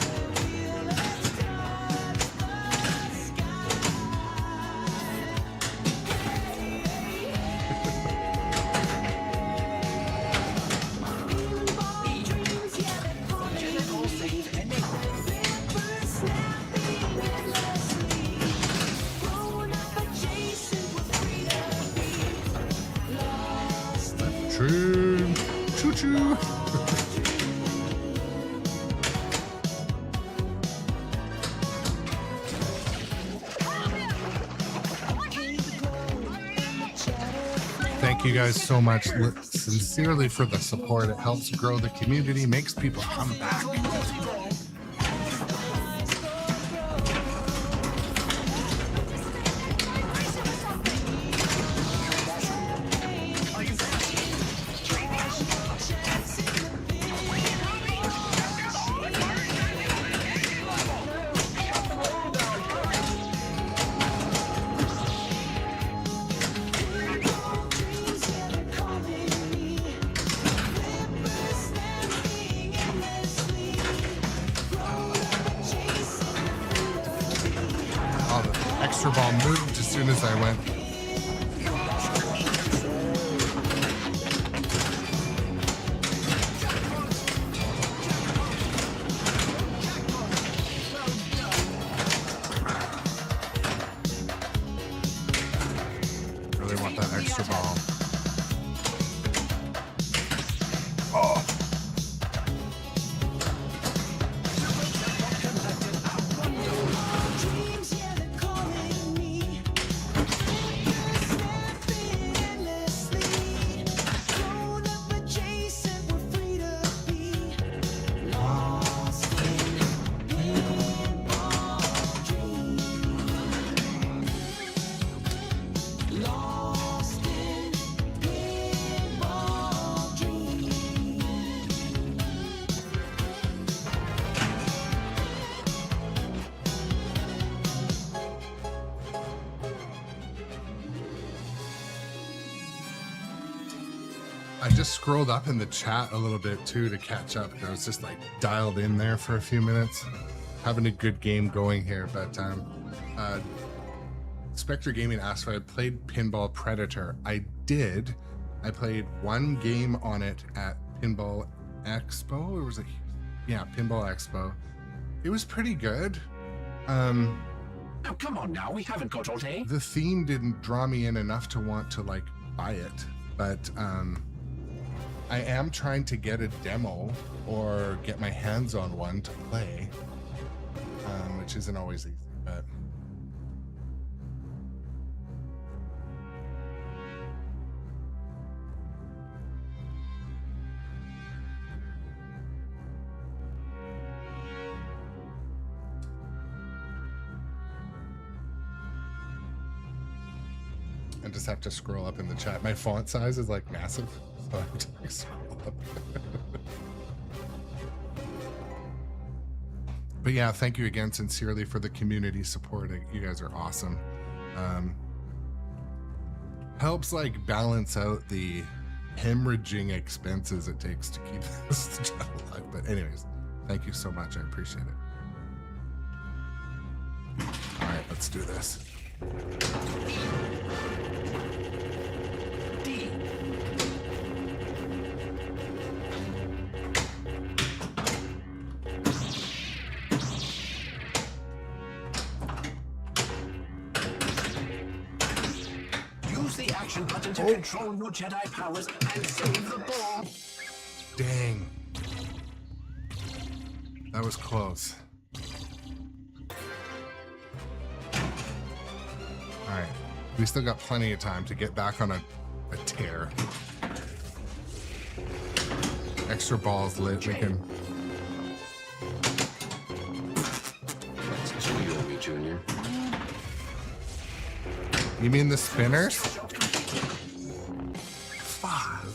True. Choo-choo. Thank you guys so much sincerely for the support. It helps grow the community, makes people come back. Extra ball moved as soon as I went. Really want that extra ball. Oh. I just scrolled up in the chat a little bit too to catch up. I was just like dialed in there for a few minutes, having a good game going here. But Spectre Gaming asked if I played Pinball Predator. I did. I played one game on it at Pinball Expo, or was it? Yeah, Pinball Expo. It was pretty good. Oh, come on now, we haven't got all day. The theme didn't draw me in enough to want to like buy it, but I am trying to get a demo or get my hands on one to play, which isn't always easy, but I just have to scroll up in the chat. My font size is like massive, so I have to like scroll up. But yeah, thank you again sincerely for the community support. You guys are awesome. Helps like balance out the hemorrhaging expenses it takes to keep this channel alive. But anyways, thank you so much. I appreciate it. All right, let's do this. D. Use the action button to control your Jedi powers and save the ball. Dang. That was close. All right. We still got plenty of time to get back on a tear. Extra balls lit. We can. That's two you owe me, Junior. You mean the spinners? Fuck.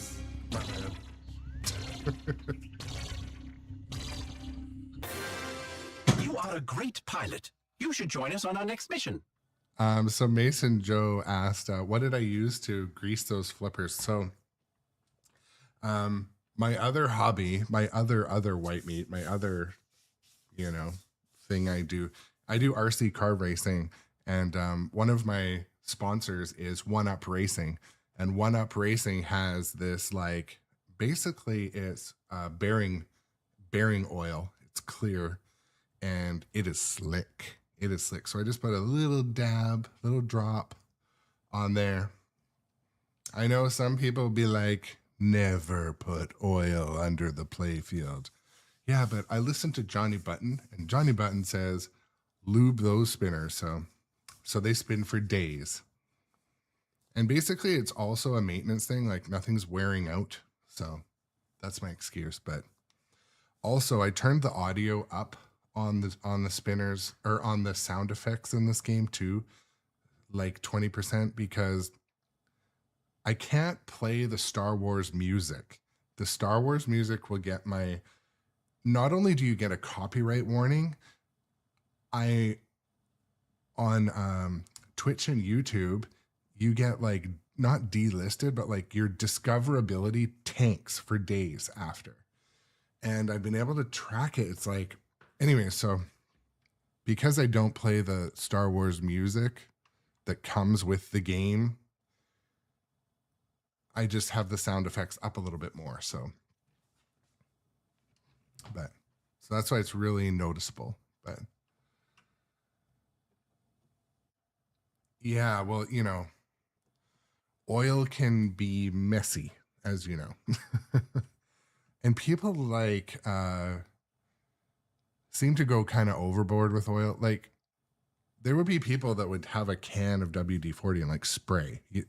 You are a great pilot. You should join us on our next mission. So Mason Joe asked, what did I use to grease those flippers? So, my other hobby, my other white meat, my other, thing I do RC car racing. And, one of my sponsors is One Up Racing, and One Up Racing has this, like, basically it's, bearing oil. It's clear and it is slick. It is slick. So I just put a little drop on there. I know some people be like, never put oil under the playfield. Yeah, but I listened to Johnny Button, and Johnny Button says, lube those spinners. So they spin for days. And basically it's also a maintenance thing. Like nothing's wearing out. So that's my excuse. But also I turned the audio up on the spinners, or on the sound effects in this game too, like 20%, because I can't play the Star Wars music. The Star Wars music will get not only do you get a copyright warning, on Twitch and YouTube, you get like not delisted, but like your discoverability tanks for days after. And I've been able to track it. It's like, anyway, so because I don't play the Star Wars music that comes with the game, I just have the sound effects up a little bit more. So that's why it's really noticeable. But yeah, well, oil can be messy, as you know. And people like, seem to go kind of overboard with oil. Like there would be people that would have a can of WD-40 and like spray, So.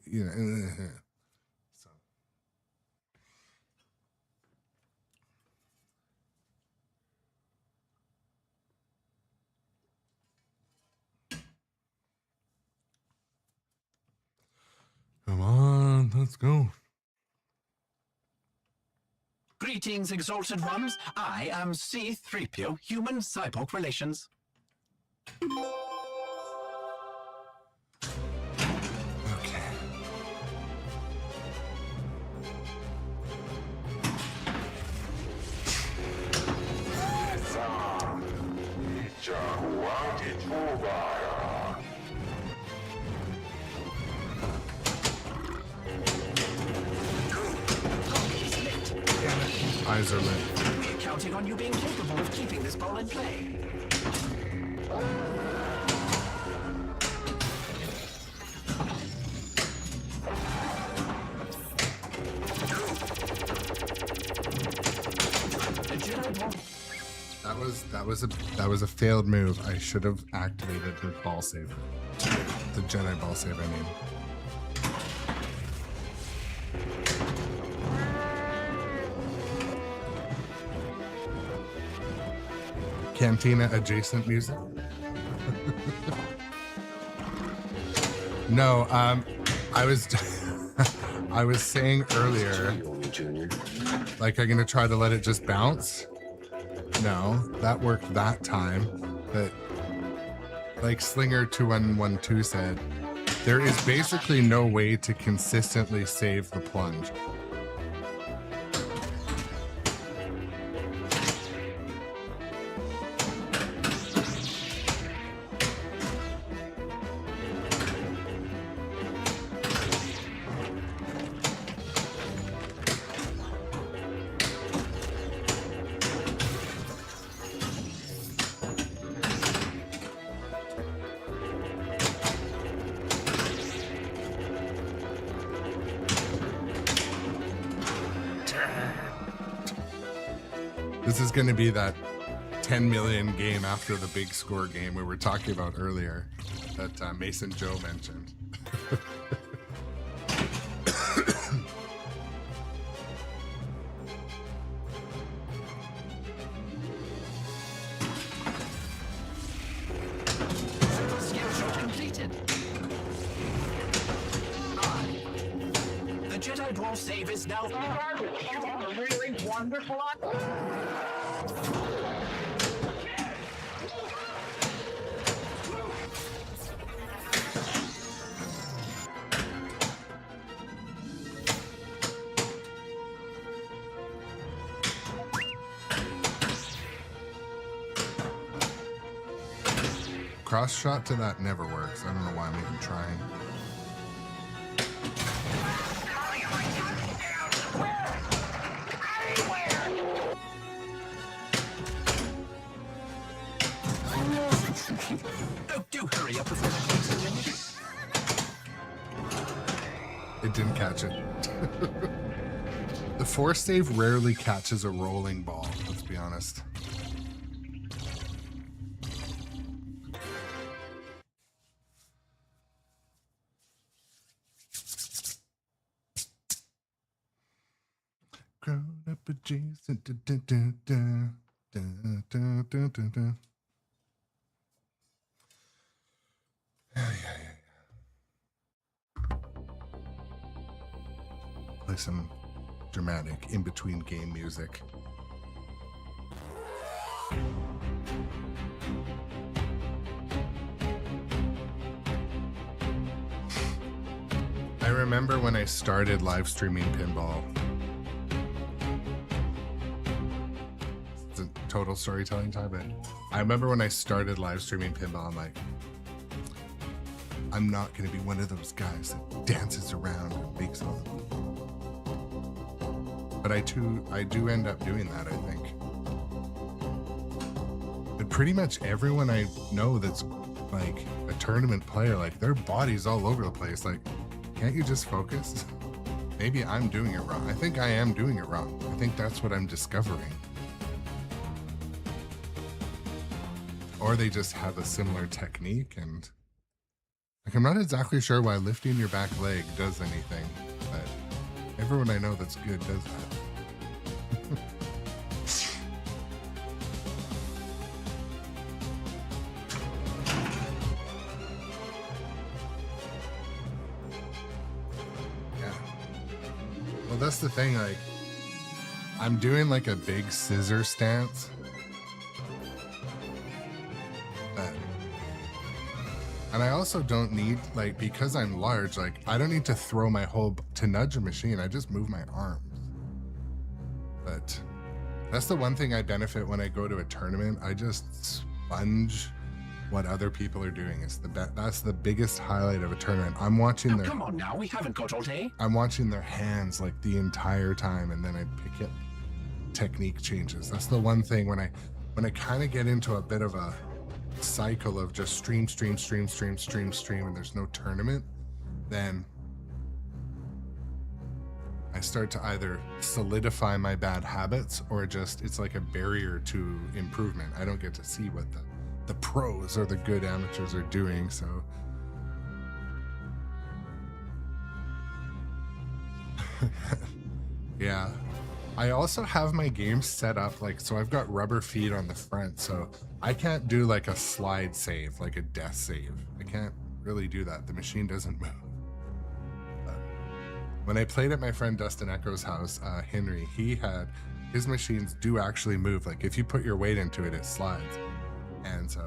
Come on, let's go. Greetings, exalted ones. I am C-3PO, Human Cyborg Relations. Okay. Eyes are lit. We're counting on you being capable of keeping this ball in play. That was a failed move. I should have activated the ball save. The Jedi ball save, I mean. Cantina adjacent music. No, I was I was saying earlier, like I'm gonna try to let it just bounce. No, that worked that time. But like Slinger2112 said, there is basically no way to consistently save the plunge. This is going to be that 10 million game after the big score game we were talking about earlier that Mason Joe mentioned. Skill shot completed. The Jedi Dwarf save is now... Really wonderful. Cross shot to that never works. I don't know why I'm even trying. Oh, do hurry up before the police continue. It didn't catch it. The force save rarely catches a rolling ball, let's be honest. Grown up adjacent. Play some dramatic in-between game music. I remember when I started live streaming pinball. It's a total storytelling time, but I remember when I started live streaming pinball, I'm like, I'm not going to be one of those guys that dances around and makes all the... But I do end up doing that, I think. But pretty much everyone I know that's like a tournament player, like their body's all over the place. Like, can't you just focus? Maybe I'm doing it wrong. I think I am doing it wrong. I think that's what I'm discovering. Or they just have a similar technique, and like, I'm not exactly sure why lifting your back leg does anything, but everyone I know that's good does that. Yeah. Well, that's the thing, like, I'm doing like a big scissor stance. And I also don't need, like, because I'm large, like, I don't need to throw my whole, to nudge a machine, I just move my arms. But that's the one thing I benefit when I go to a tournament. I just sponge what other people are doing. It's that's the biggest highlight of a tournament. I'm watching their... Come on now, we haven't got all day. I'm watching their hands, like, the entire time, and then I pick up technique changes. That's the one thing when I kind of get into a bit of a cycle of just stream, and there's no tournament, then I start to either solidify my bad habits or just, it's like a barrier to improvement. I don't get to see what the pros or the good amateurs are doing, so yeah. I also have my games set up like, so I've got rubber feet on the front, so I can't do like a slide save, like a death save. I can't really do that. The machine doesn't move. But when I played at my friend Dustin Echo's house, Henry, his machines do actually move. Like if you put your weight into it, it slides. And so,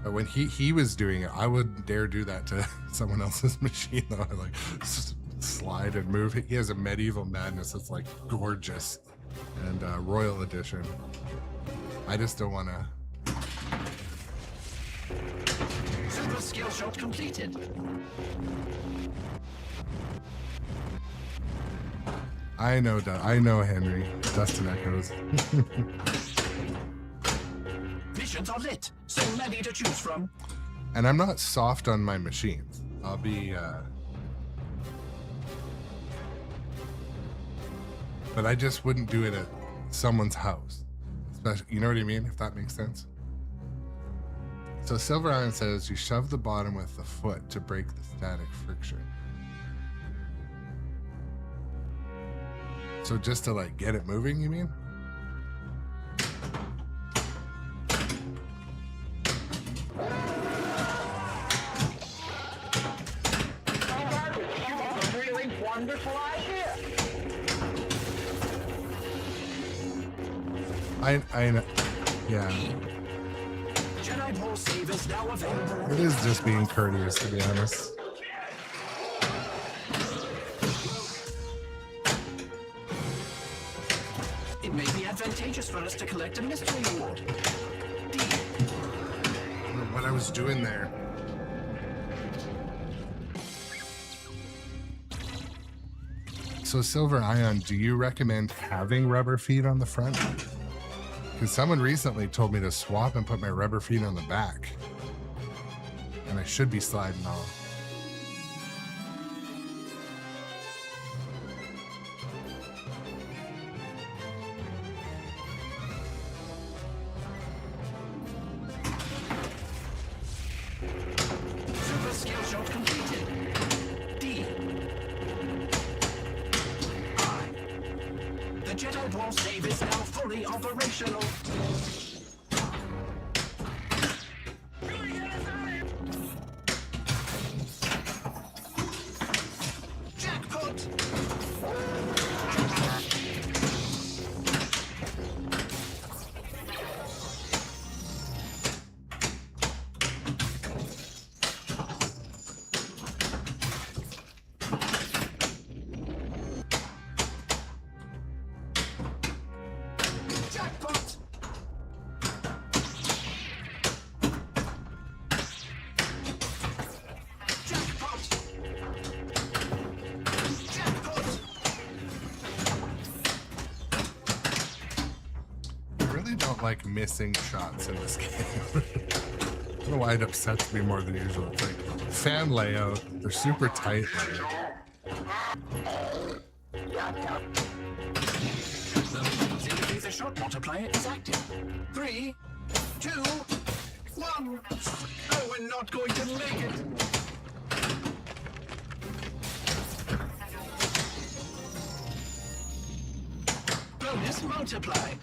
but when he was doing it, I wouldn't dare do that to someone else's machine though. I like slide and move. He has a Medieval Madness that's like gorgeous and Royal Edition. I just don't want to. Super skill shot completed. I know Henry. Dustin Echoes. Missions are lit, so many to choose from. And I'm not soft on my machines. I'll be but I just wouldn't do it at someone's house. Especially, you know what I mean? If that makes sense. So Silver Iron says you shove the bottom with the foot to break the static friction. So just to like get it moving, you mean? Really wonderful idea. I know. Yeah. Jedi Ball save is now available. It is just being courteous, to be honest. It may be advantageous for us to collect a mystery award. I don't know what I was doing there. So Silver Ion, do you recommend having rubber feet on the front? Because someone recently told me to swap and put my rubber feet on the back. And I should be sliding off. Super skill shot completed. D. I. The Jedi Ball save is now fully operational. Jackpot! Jackpot! Jackpot! Jackpot! I really don't like missing shots in this game. I don't know why it upsets me more than usual. It's like fan layout, they're super tight. Indicator shot multiplier is active. 3, 2, 1. Oh, we're not going to make it. Bonus multiply.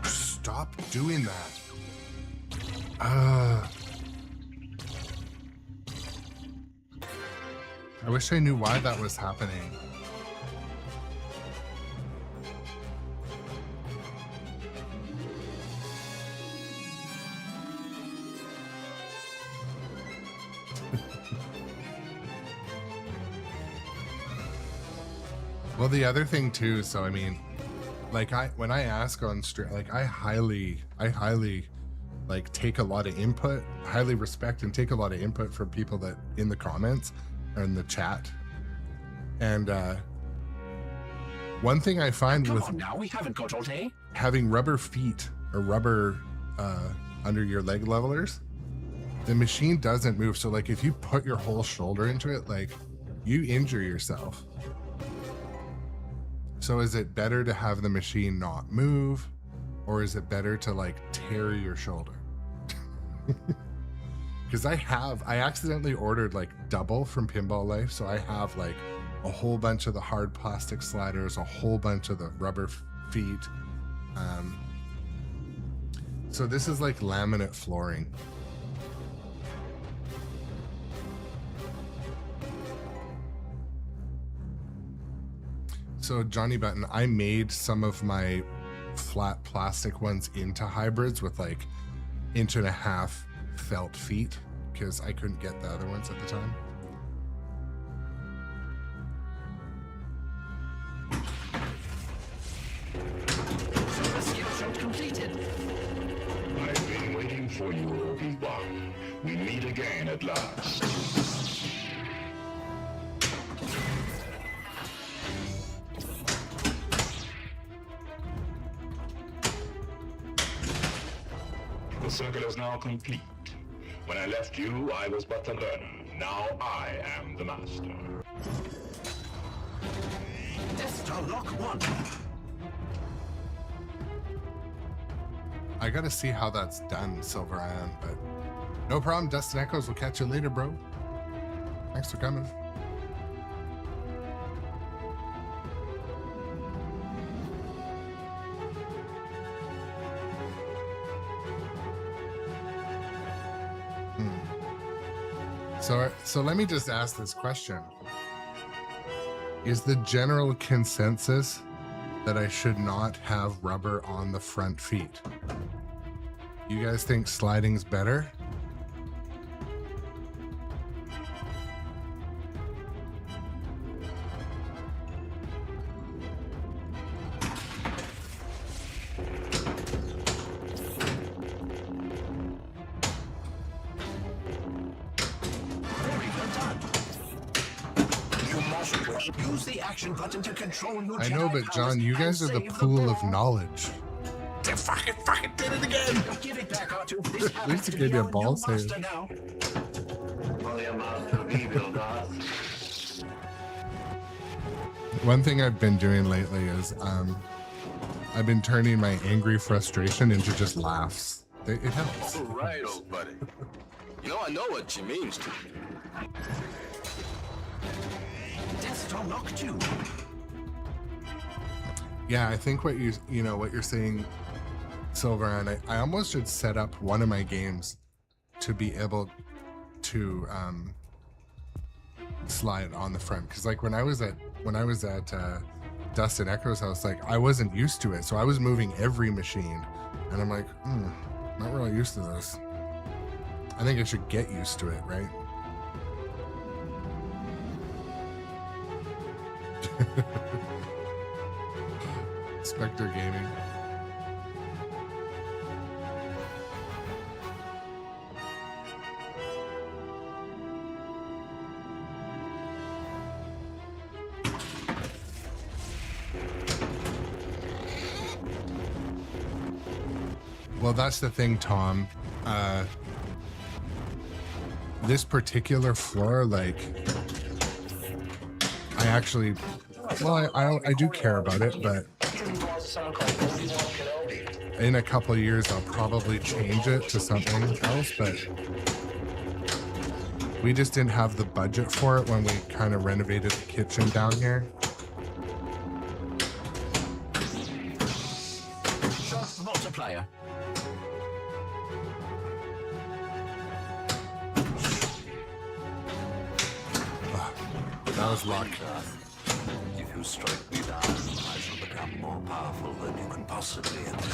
Stop doing that. I wish I knew why that was happening. Well, the other thing too, so I mean, like when I ask on stream, like I highly like take a lot of input, highly respect and take a lot of input from people that in the comments or in the chat. And one thing I find Come with on now, we haven't got all day. having rubber feet or rubber under your leg levelers, the machine doesn't move. So like if you put your whole shoulder into it, like you injure yourself. So is it better to have the machine not move, or is it better to like tear your shoulder? Because I accidentally ordered like double from Pinball Life. So I have like a whole bunch of the hard plastic sliders, a whole bunch of the rubber feet. So this is like laminate flooring. So Johnny Button, I made some of my flat plastic ones into hybrids with like 1.5" felt feet because I couldn't get the other ones at the time. I've been waiting for you, Obi-Wan. We meet again at last. The circle is now complete. When I left you, I was but a learner. Now I am the master. Desktop lock 1. I gotta see how that's done, Silver Ion, but no problem. Dust and Echoes, we'll catch you later, bro. Thanks for coming. So let me just ask this question. Is the general consensus that I should not have rubber on the front feet? You guys think sliding's better? Use the action button to control your I know, but John, you guys are the pool of knowledge. They fucking did it again! Give it back, R2. This At least it gave me a ball save. One thing I've been doing lately is I've been turning my angry frustration into just laughs. It helps. All right, old buddy. You know, I know what she means to me. Desktop lock 2. Yeah, I think what you know what you're saying, Silver, and I almost should set up one of my games to be able to slide on the front, because like when I was at Dust and Echo's house, like I wasn't used to it, so I was moving every machine, and I'm like, not really used to this. I think I should get used to it, right? Spectre Gaming. Well, that's the thing, Tom. This particular floor, like, I actually, well, I do care about it, but in a couple of years, I'll probably change it to something else, but we just didn't have the budget for it when we kind of renovated the kitchen down here. Shot multiplier. That was luck. If you strike me down, I shall become more powerful than you can possibly imagine.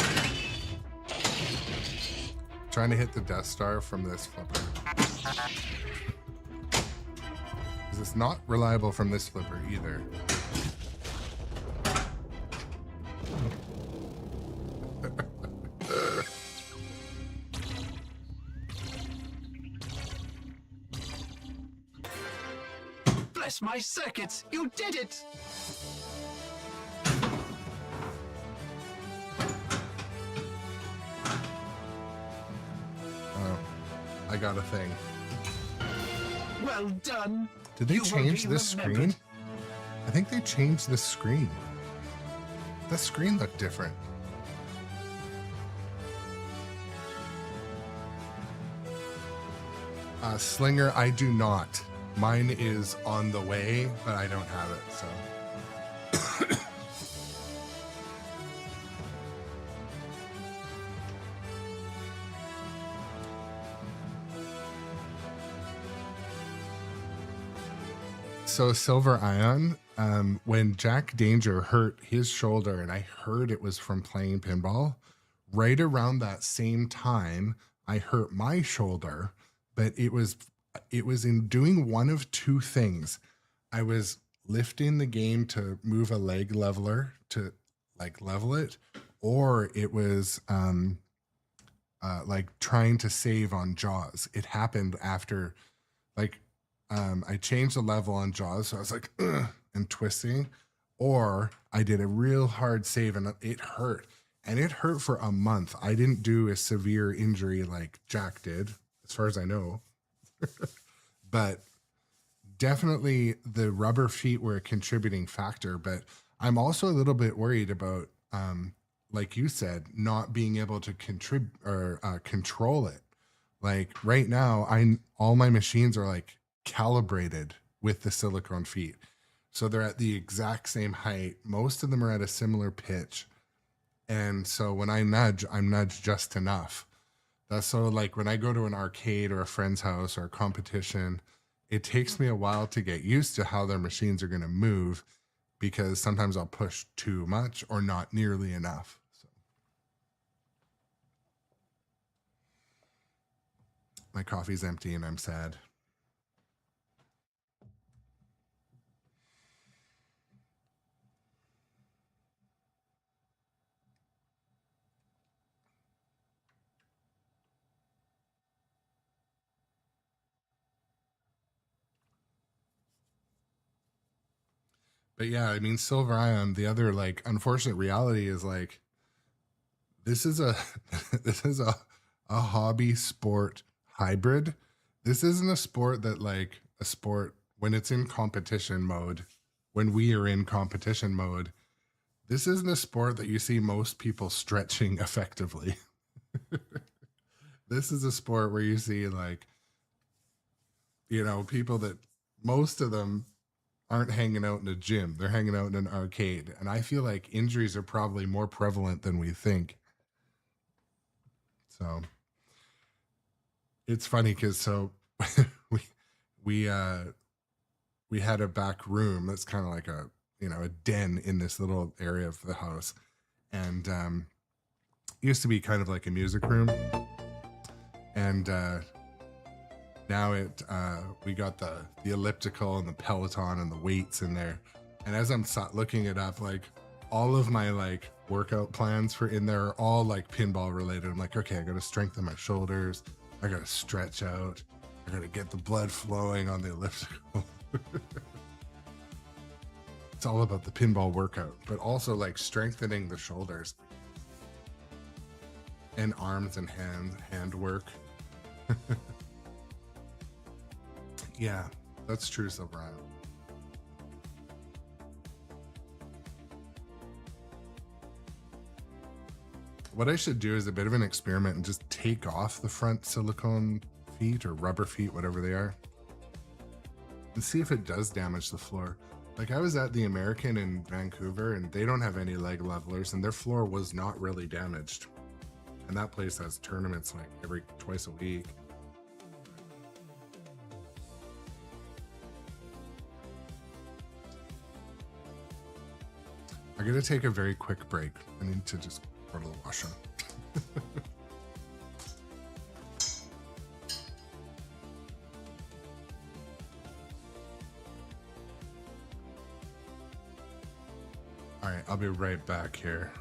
Trying to hit the Death Star from this flipper. Because it's not reliable from this flipper either. Bless my circuits! You did it! Oh, I got a thing. Well done. Did they You will change be this remembered. screen? I think they changed the screen. The screen looked different. Slinger, I do not. Mine is on the way, but I don't have it, so. So Silver Ion, when Jack Danger hurt his shoulder, and I heard it was from playing pinball, right around that same time, I hurt my shoulder, but it was in doing one of two things. I was lifting the game to move a leg leveler to like level it, or it was like trying to save on Jaws. It happened after like I changed the level on Jaws, so I was like and twisting, or I did a real hard save and it hurt. And it hurt for a month. I didn't do a severe injury like Jack did, as far as I know. But definitely the rubber feet were a contributing factor. But I'm also a little bit worried about, like you said, not being able to control it. Like right now, all my machines are like calibrated with the silicone feet. So they're at the exact same height. Most of them are at a similar pitch. And so when I nudge, I'm nudged just enough. That's so like when I go to an arcade or a friend's house or a competition, it takes me a while to get used to how their machines are going to move, because sometimes I'll push too much or not nearly enough. So my coffee's empty and I'm sad. But yeah, I mean, Silver Ion, the other like unfortunate reality is like, this is a hobby sport hybrid. This isn't a sport that like a sport when it's in competition mode, when we are in competition mode, this isn't a sport that you see most people stretching effectively. This is a sport where you see like, you know, people that most of them aren't hanging out in a gym. They're hanging out in an arcade. And I feel like injuries are probably more prevalent than we think. So it's funny because so we had a back room that's kind of like a, you know, a den in this little area of the house. And it used to be kind of like a music room. And now we got the elliptical and the Peloton and the weights in there. And as I'm looking it up, like all of my like workout plans for in there are all like pinball related. I'm like, okay, I got to strengthen my shoulders. I got to stretch out. I got to get the blood flowing on the elliptical. It's all about the pinball workout, but also like strengthening the shoulders and arms and hand work. Yeah, that's true, Silver Ion. What I should do is a bit of an experiment and just take off the front silicone feet or rubber feet, whatever they are, and see if it does damage the floor. Like I was at the American in Vancouver and they don't have any leg levelers and their floor was not really damaged. And that place has tournaments like twice a week. I'm gonna take a very quick break. I need to just go to the washroom. All right, I'll be right back here.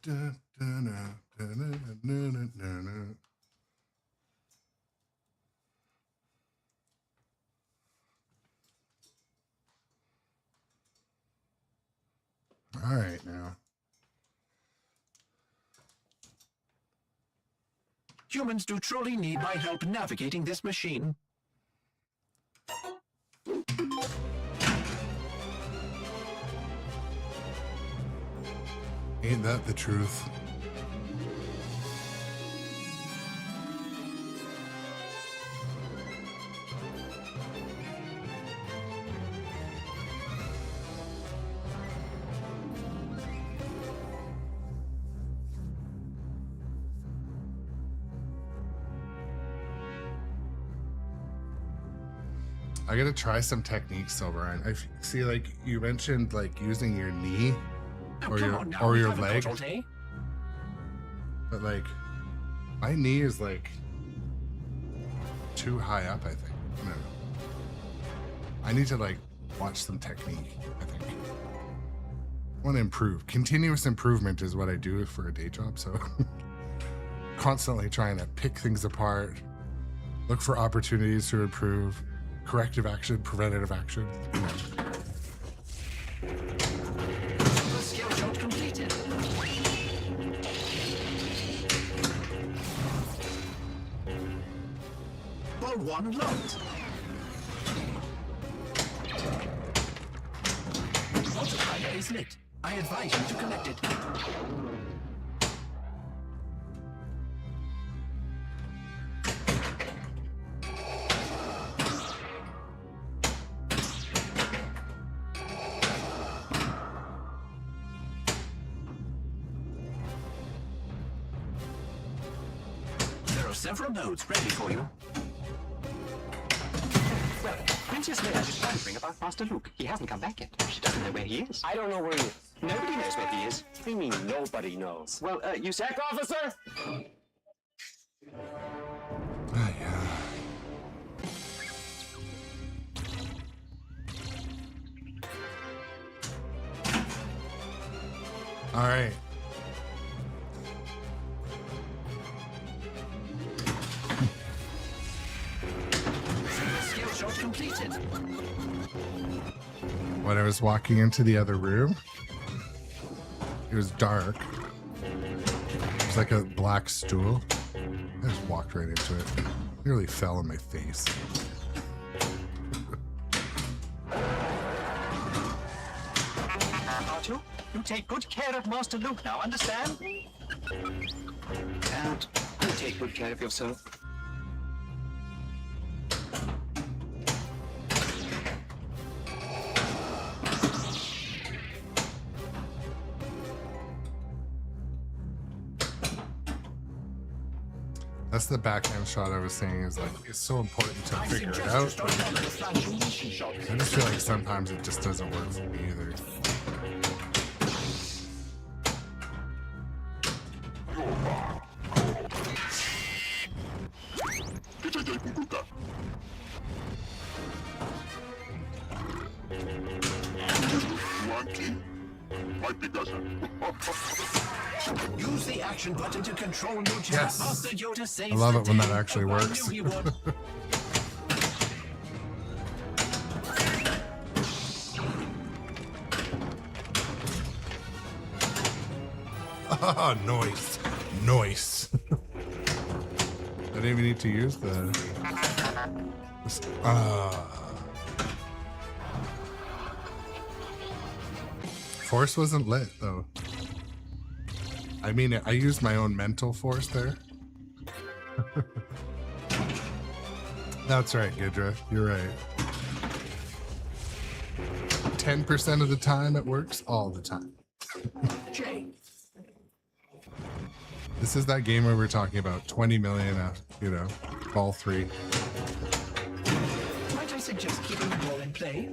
All right, now. Humans do truly need my help navigating this machine. Ain't that the truth? I gotta try some techniques, though, Brian. I see, like you mentioned, like using your knee or your leg, but like my knee is like too high up. I think. I don't know. I need to like watch some technique. I think. I want to improve. Continuous improvement is what I do for a day job. So constantly trying to pick things apart, look for opportunities to improve. Corrective action, preventative action. Skill shot completed. Ball 1 locked. Multiplier is lit. I advise you to connect it. Several nodes ready for you. Well, Princess Leia is wondering about Master Luke. He hasn't come back yet. She doesn't know where he is. I don't know where he is. Nobody knows where he is. What do you mean nobody knows? Well, you said... Tech officer! Yeah. All right. Completed. When I was walking into the other room, it was dark. It was like a black stool. I just walked right into it. Nearly fell on my face. R2, you take good care of Master Luke now, understand? And you take good care of yourself. That's the backhand shot I was saying is like, it's so important to figure it out. But I just feel like sometimes it just doesn't work for me either. Use the action button to control your jet. Yes. Master Yoda saves I love the it when day. that actually Oh, I works. knew he would. Ah, noise. Noise. I didn't even need to use the... Force wasn't lit, though. I mean, I used my own mental force there. That's right, Gidra. You're right. 10% of the time it works, all the time. This is that game we were talking about. 20 million, you know, ball 3. Might I suggest keeping the ball in play?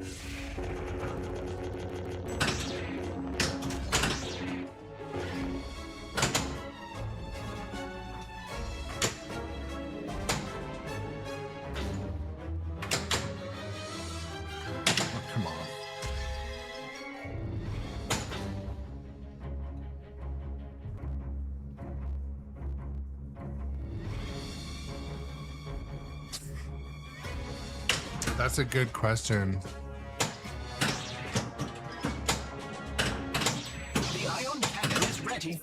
Come on. That's a good question. The ion cannon is ready.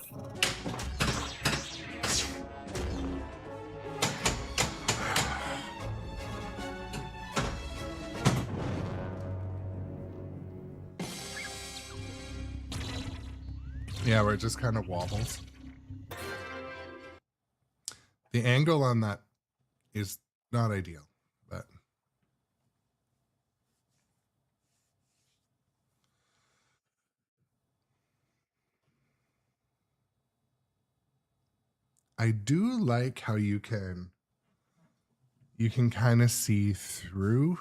Yeah, where it just kind of wobbles. The angle on that is not ideal, but I do like how you can kind of see through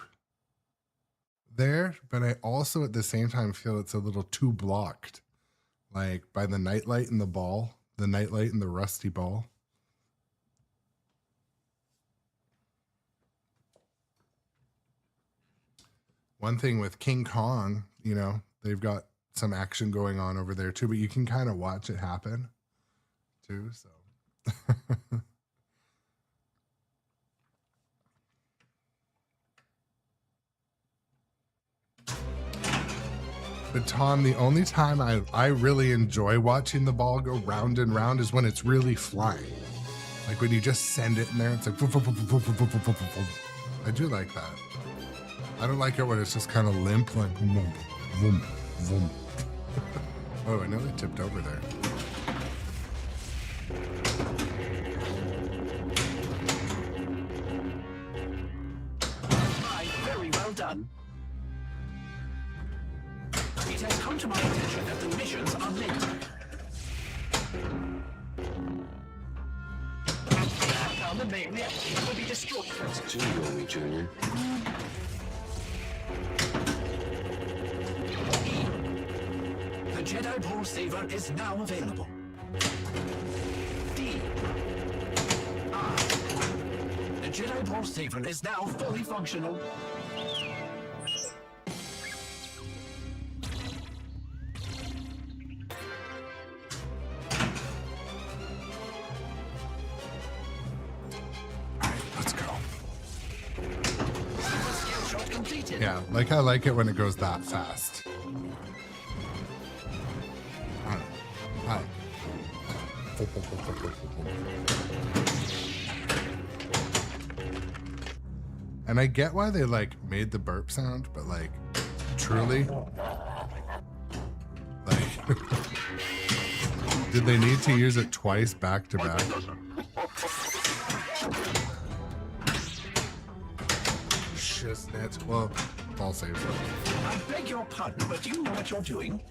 there, but I also at the same time feel it's a little too blocked, like by the nightlight and the ball, the nightlight and the rusty ball. One thing with King Kong, you know, they've got some action going on over there too, but you can kind of watch it happen too, so. But Tom, the only time I really enjoy watching the ball go round and round is when it's really flying. Like when you just send it in there, it's like, I do like that. I don't like it when it's just kind of limp, like, vroom, vroom, vroom. Oh, I nearly tipped over there. Very well done. It has come to my attention that the missions are late. Now the main reactor will be destroyed. That's two you owe me, Junior. The Jedi Ball Saver is now available. D. R. The Jedi Ball Saver is now fully functional. Yeah, like I like it when it goes that fast. Hi. And I get why they like made the burp sound, but like truly, like did they need to use it twice back to back? Shiznit. Well, I'll save it. I beg your pardon, but you know what you're doing.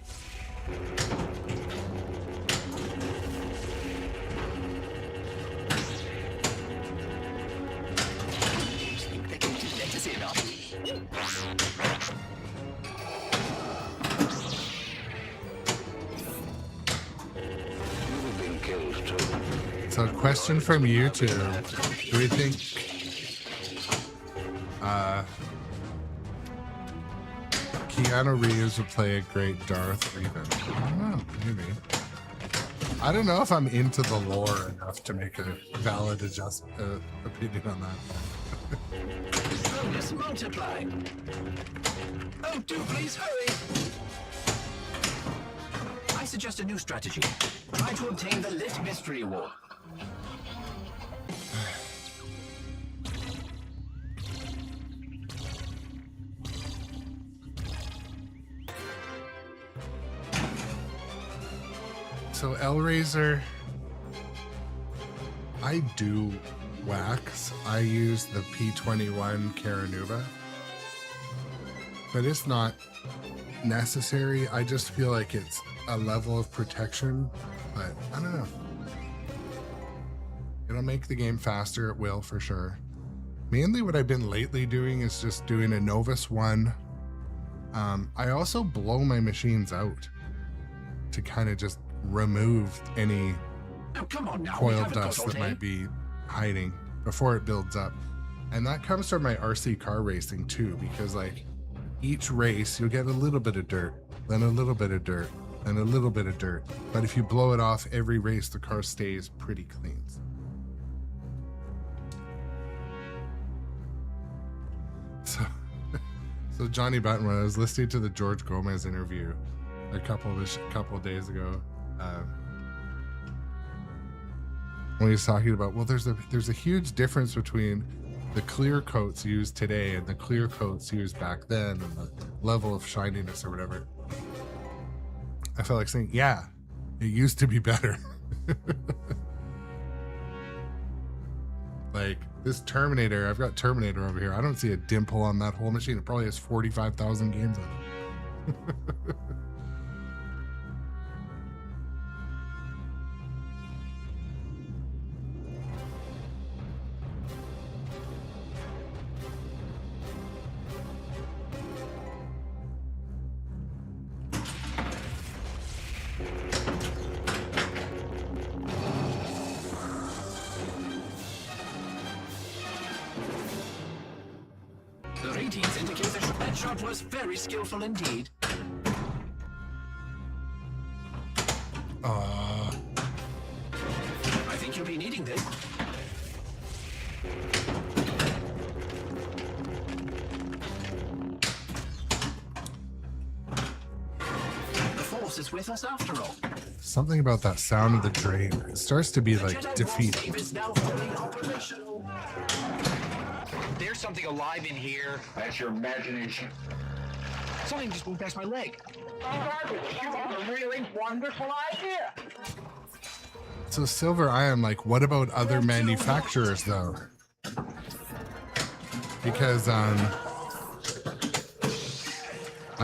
You've been killed too. So, question from YouTube: do we think Keanu Reeves would play a great Darth or even? I don't know, maybe. I don't know if I'm into the lore enough to make a valid opinion on that. Bonus multiply. Oh, do please hurry. I suggest a new strategy. Try to obtain the Lit Mystery Award. So L-Razor, I do wax. I use the P21 Caranuba, but it's not necessary. I just feel like it's a level of protection, but I don't know. It'll make the game faster. It will for sure. Mainly what I've been lately doing is just doing a Novus 1. I also blow my machines out to kind of just remove any coil dust that might be hiding before it builds up. And that comes from my RC car racing too, because like each race you'll get a little bit of dirt, then a little bit of dirt, and a little bit of dirt. But if you blow it off every race, the car stays pretty clean. So So Johnny Button, when I was listening to the George Gomez interview a couple of days ago, when he was talking about, well, there's a huge difference between the clear coats used today and the clear coats used back then, and the level of shininess or whatever. I felt like saying, yeah, it used to be better. Like this Terminator, I've got Terminator over here. I don't see a dimple on that whole machine. It probably has 45,000 games on it. The ratings indicate that shot was very skillful indeed. I think you'll be needing this. The Force is with us after all. Something about that sound of the drain. It starts to be like defeat. Is now fully operational. There's something alive in here. That's your imagination. Something just moved past my leg. You have a really wonderful idea. So Silver, I am like, what about other manufacturers though? Because I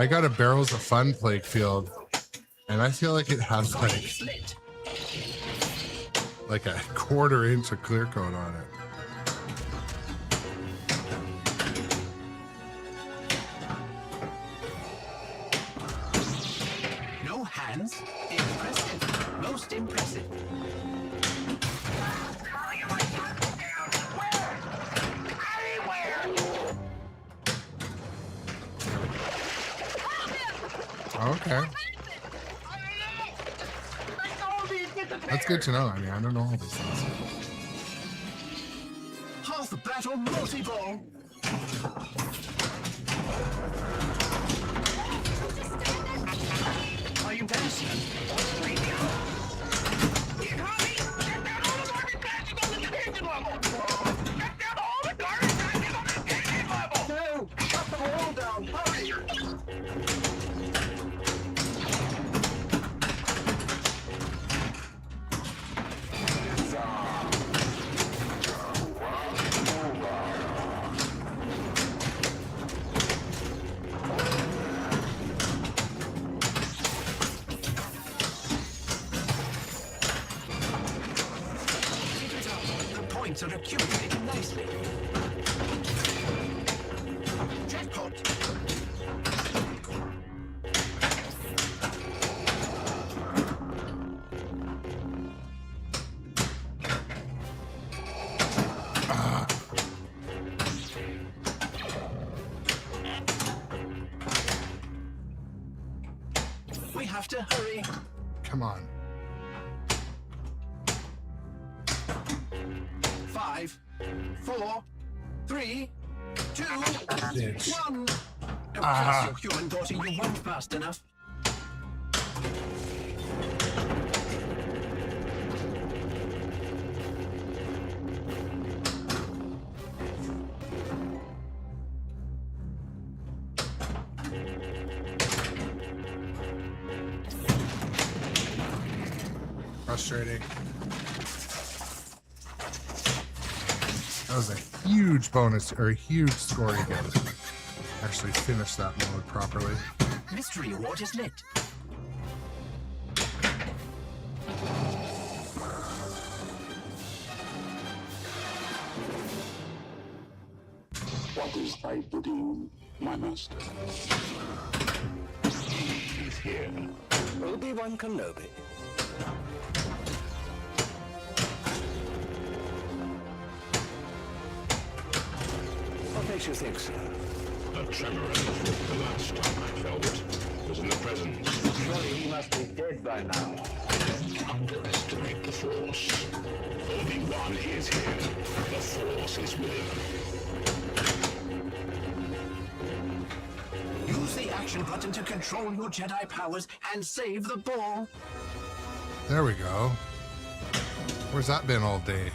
got a Barrels of Fun plague field, and I feel like it has like a 1/4 inch of clear coat on it. No hands. Impressive. Most impressive. Okay. That's good to know. I mean, I don't know all these things. Half the battle multi-ball. Are you dancing? No! Shut the wall down! Hurry! Points are accumulating nicely. Jackpot! We have to hurry. Come on. 5, 4, 3, 2, Bitch. 1. Don't curse your human daughter, you weren't fast enough. Frustrating. That was a huge bonus, or a huge score to get. Actually finish that mode properly. Mystery award is lit. What is thy bidding, my master? He's here. Obi-Wan Kenobi. What makes you think so? A tremor the last time I felt it was in the presence. Surely he must be dead by now. Underestimate the Force. Obi-Wan is here. The Force is with him. action button to control your Jedi powers and save the ball. There we go. Where's that been all day?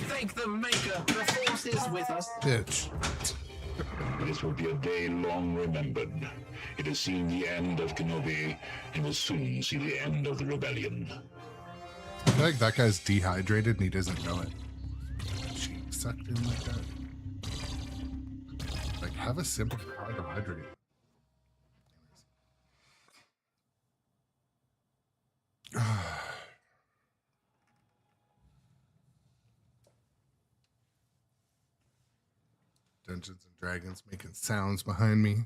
Thank the Maker. The Force is with us. Bitch. This will be a day long remembered. It has seen the end of Kenobi and will soon see the end of the rebellion. I feel like that guy's dehydrated and he doesn't know it. She sucked in like that. Like, have a simple carbohydrate. Dungeons and Dragons making sounds behind me.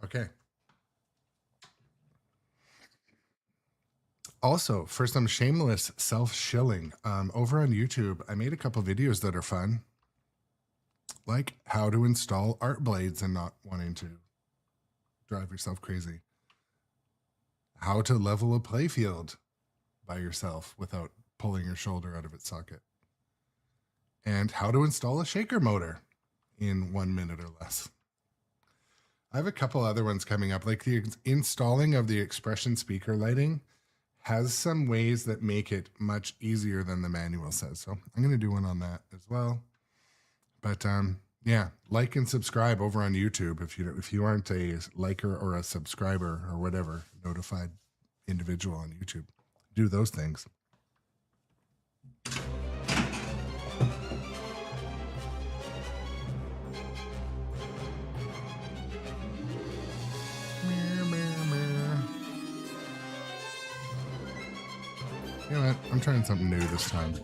Okay. Also, for some shameless self-shilling, over on YouTube, I made a couple videos that are fun. Like how to install art blades and not wanting to drive yourself crazy. How to level a playfield by yourself without pulling your shoulder out of its socket. And how to install a shaker motor in 1 minute or less. I have a couple other ones coming up, like the installing of the expression speaker lighting has some ways that make it much easier than the manual says. So I'm going to do one on that as well. But yeah, like and subscribe over on YouTube if you aren't a liker or a subscriber or whatever, notified individual on YouTube. Do those things. You know what? I'm trying something new this time.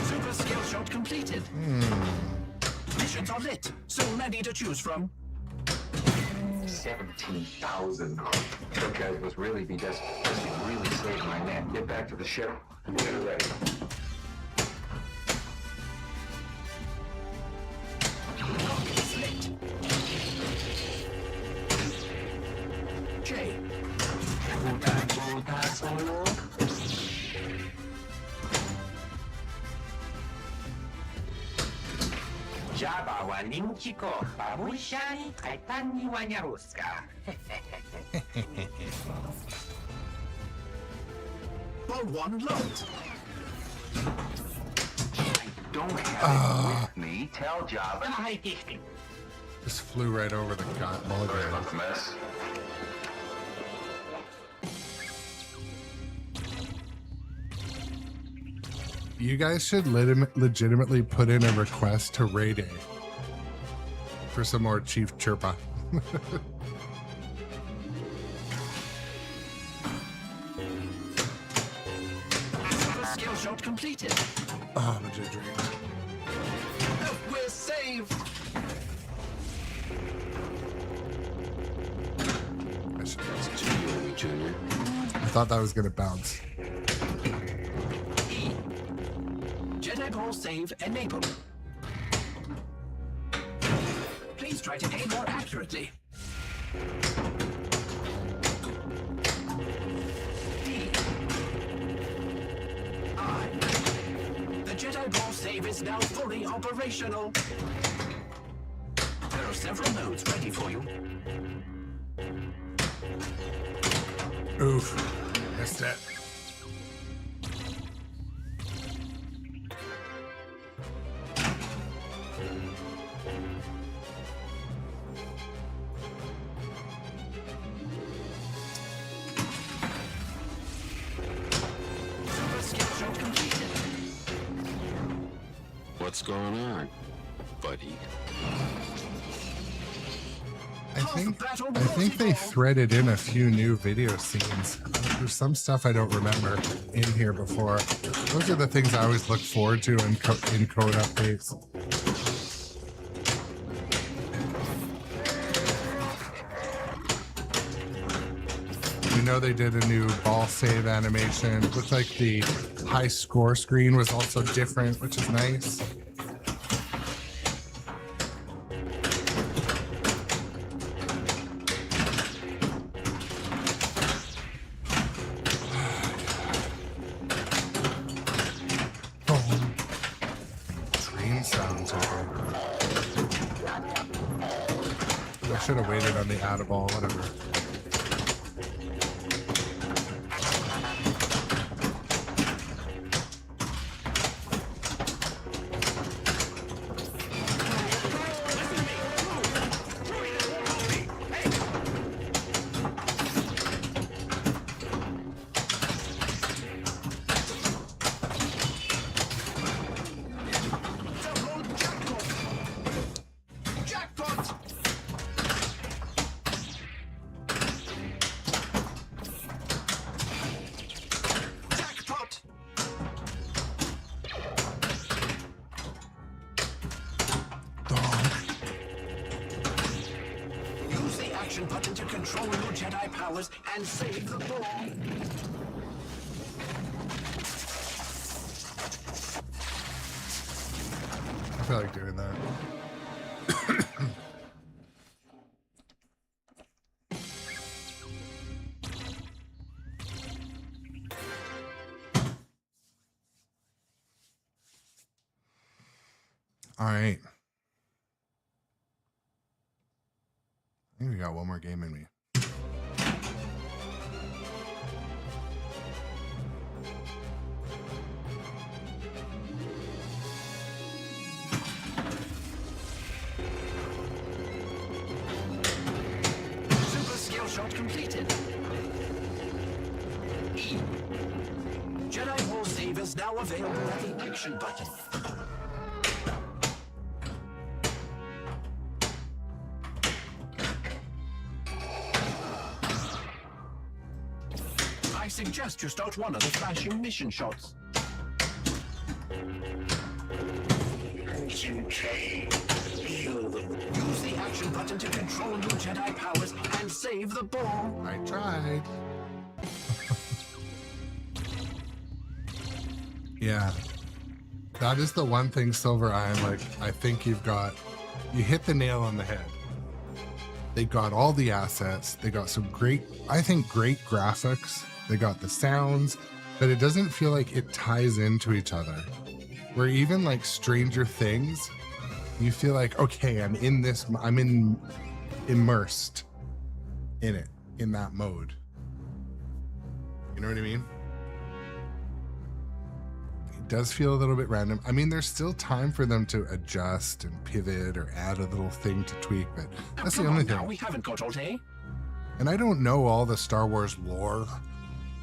Super skill shot completed. Missions are lit. So many to choose from. 17,000. Those guys must really be desperate. This will really save my neck. Get back to the ship and get it ready. Rockets lit. J. Jabba Ninchiko, Babushani, Kaitani Wanyaruska. Ball one locked. Don't have it with me. Tell Jabba. Just flew right over the ball Sorry game. about the mess. You guys should legitimately put in a request to Ray Day for some more Chief Chirpa. Skill shot completed. Oh, I'm a ginger. We're saved. Junior. I thought that was going to bounce. Jedi ball save enabled. Please try to aim more accurately. D. I. The Jedi ball save is now fully operational. There are several nodes ready for you. Oof. Missed it. What's going on, buddy? I think they threaded in a few new video scenes. There's some stuff I don't remember in here before. Those are the things I always look forward to in code updates. You know they did a new ball save animation. Looks like the high score screen was also different, which is nice. should have waited on the add a ball, whatever. Button to control your Jedi powers and save the ball. I feel like doing that. All right. I think we got one more game in me. Super skill shot completed. E. Jedi Ball save is now available at the action button. I suggest you start one of the flashing mission shots. Use the action button to control your Jedi powers and save the ball. I tried. Yeah. That is the one thing, Silver Eye, I'm like, I think you hit the nail on the head. They got all the assets. They got some great graphics. They got the sounds, but it doesn't feel like it ties into each other. Where even like Stranger Things, you feel like, okay, I'm immersed in it, in that mode. You know what I mean? It does feel a little bit random. I mean, there's still time for them to adjust and pivot or add a little thing to tweak, but that's the only thing. Now, we haven't got all day. And I don't know all the Star Wars lore,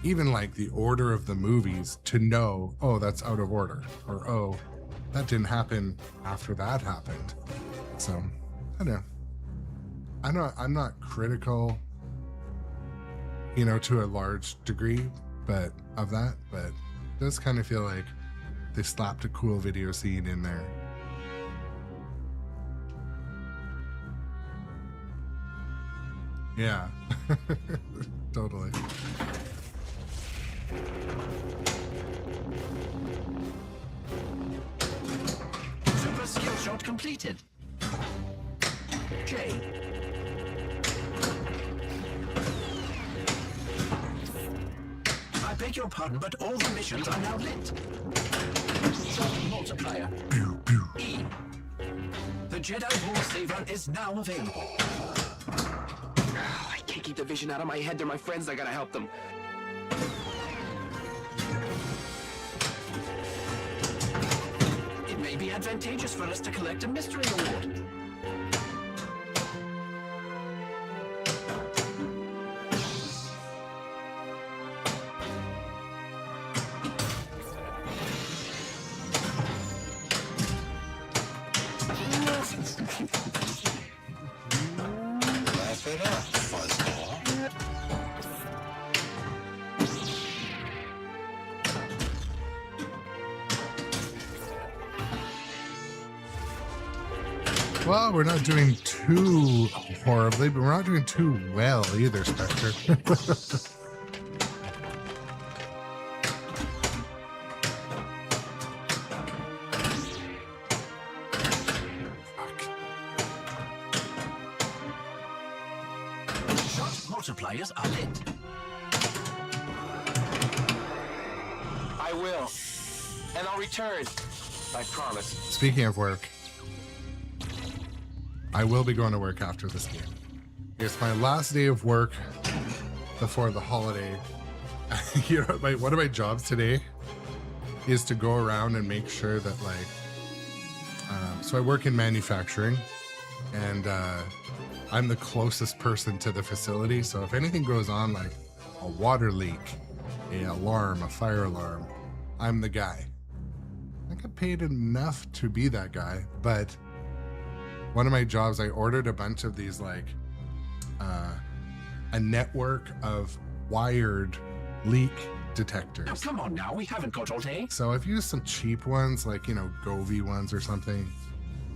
even like the order of the movies, to know, oh, that's out of order, or oh, that didn't happen after that happened. So, I don't know. I'm not critical, to a large degree, but it does kind of feel like they slapped a cool video scene in there. Yeah, totally. Super skill shot completed. J. I beg your pardon, but all the missions are now lit. Shot multiplier. Pew, pew. E. The Jedi Ball Saver is now available. I can't keep the vision out of my head. They're my friends. I gotta help them. It may be advantageous for us to collect a mystery award. Laugh it up, fuzzball. Well, we're not doing too horribly, but we're not doing too well either, Spectre. Shot multipliers are lit. I will. And I'll return. I promise. Speaking of work, I will be going to work after this game. It's my last day of work before the holiday. You know, one of my jobs today is to go around and make sure that like, so I work in manufacturing, and I'm the closest person to the facility. So if anything goes on, like a water leak, a fire alarm, I'm the guy. I get paid enough to be that guy, but one of my jobs, I ordered a bunch of these like a network of wired leak detectors. Now, come on now, we haven't got all day. So I've used some cheap ones, like, you know, Govee ones or something,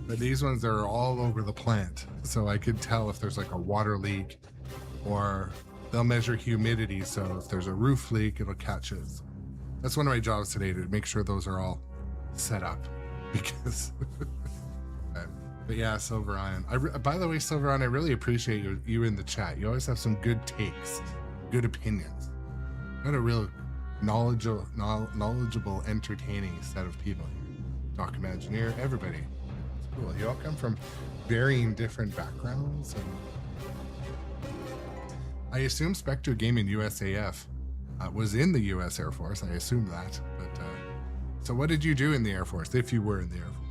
but these ones are all over the plant. So I could tell if there's like a water leak, or they'll measure humidity. So if there's a roof leak, it'll catch it. That's one of my jobs today, to make sure those are all set up, because but yeah, Silverion. By the way, Silverion, I really appreciate you in the chat. You always have some good takes, good opinions. Got a real knowledgeable, entertaining set of people. Doc Imagineer, everybody. It's cool. You all come from varying different backgrounds, and I assume Spectre Gaming USAF was in the U.S. Air Force. I assume that. But so, what did you do in the Air Force, if you were in the Air Force?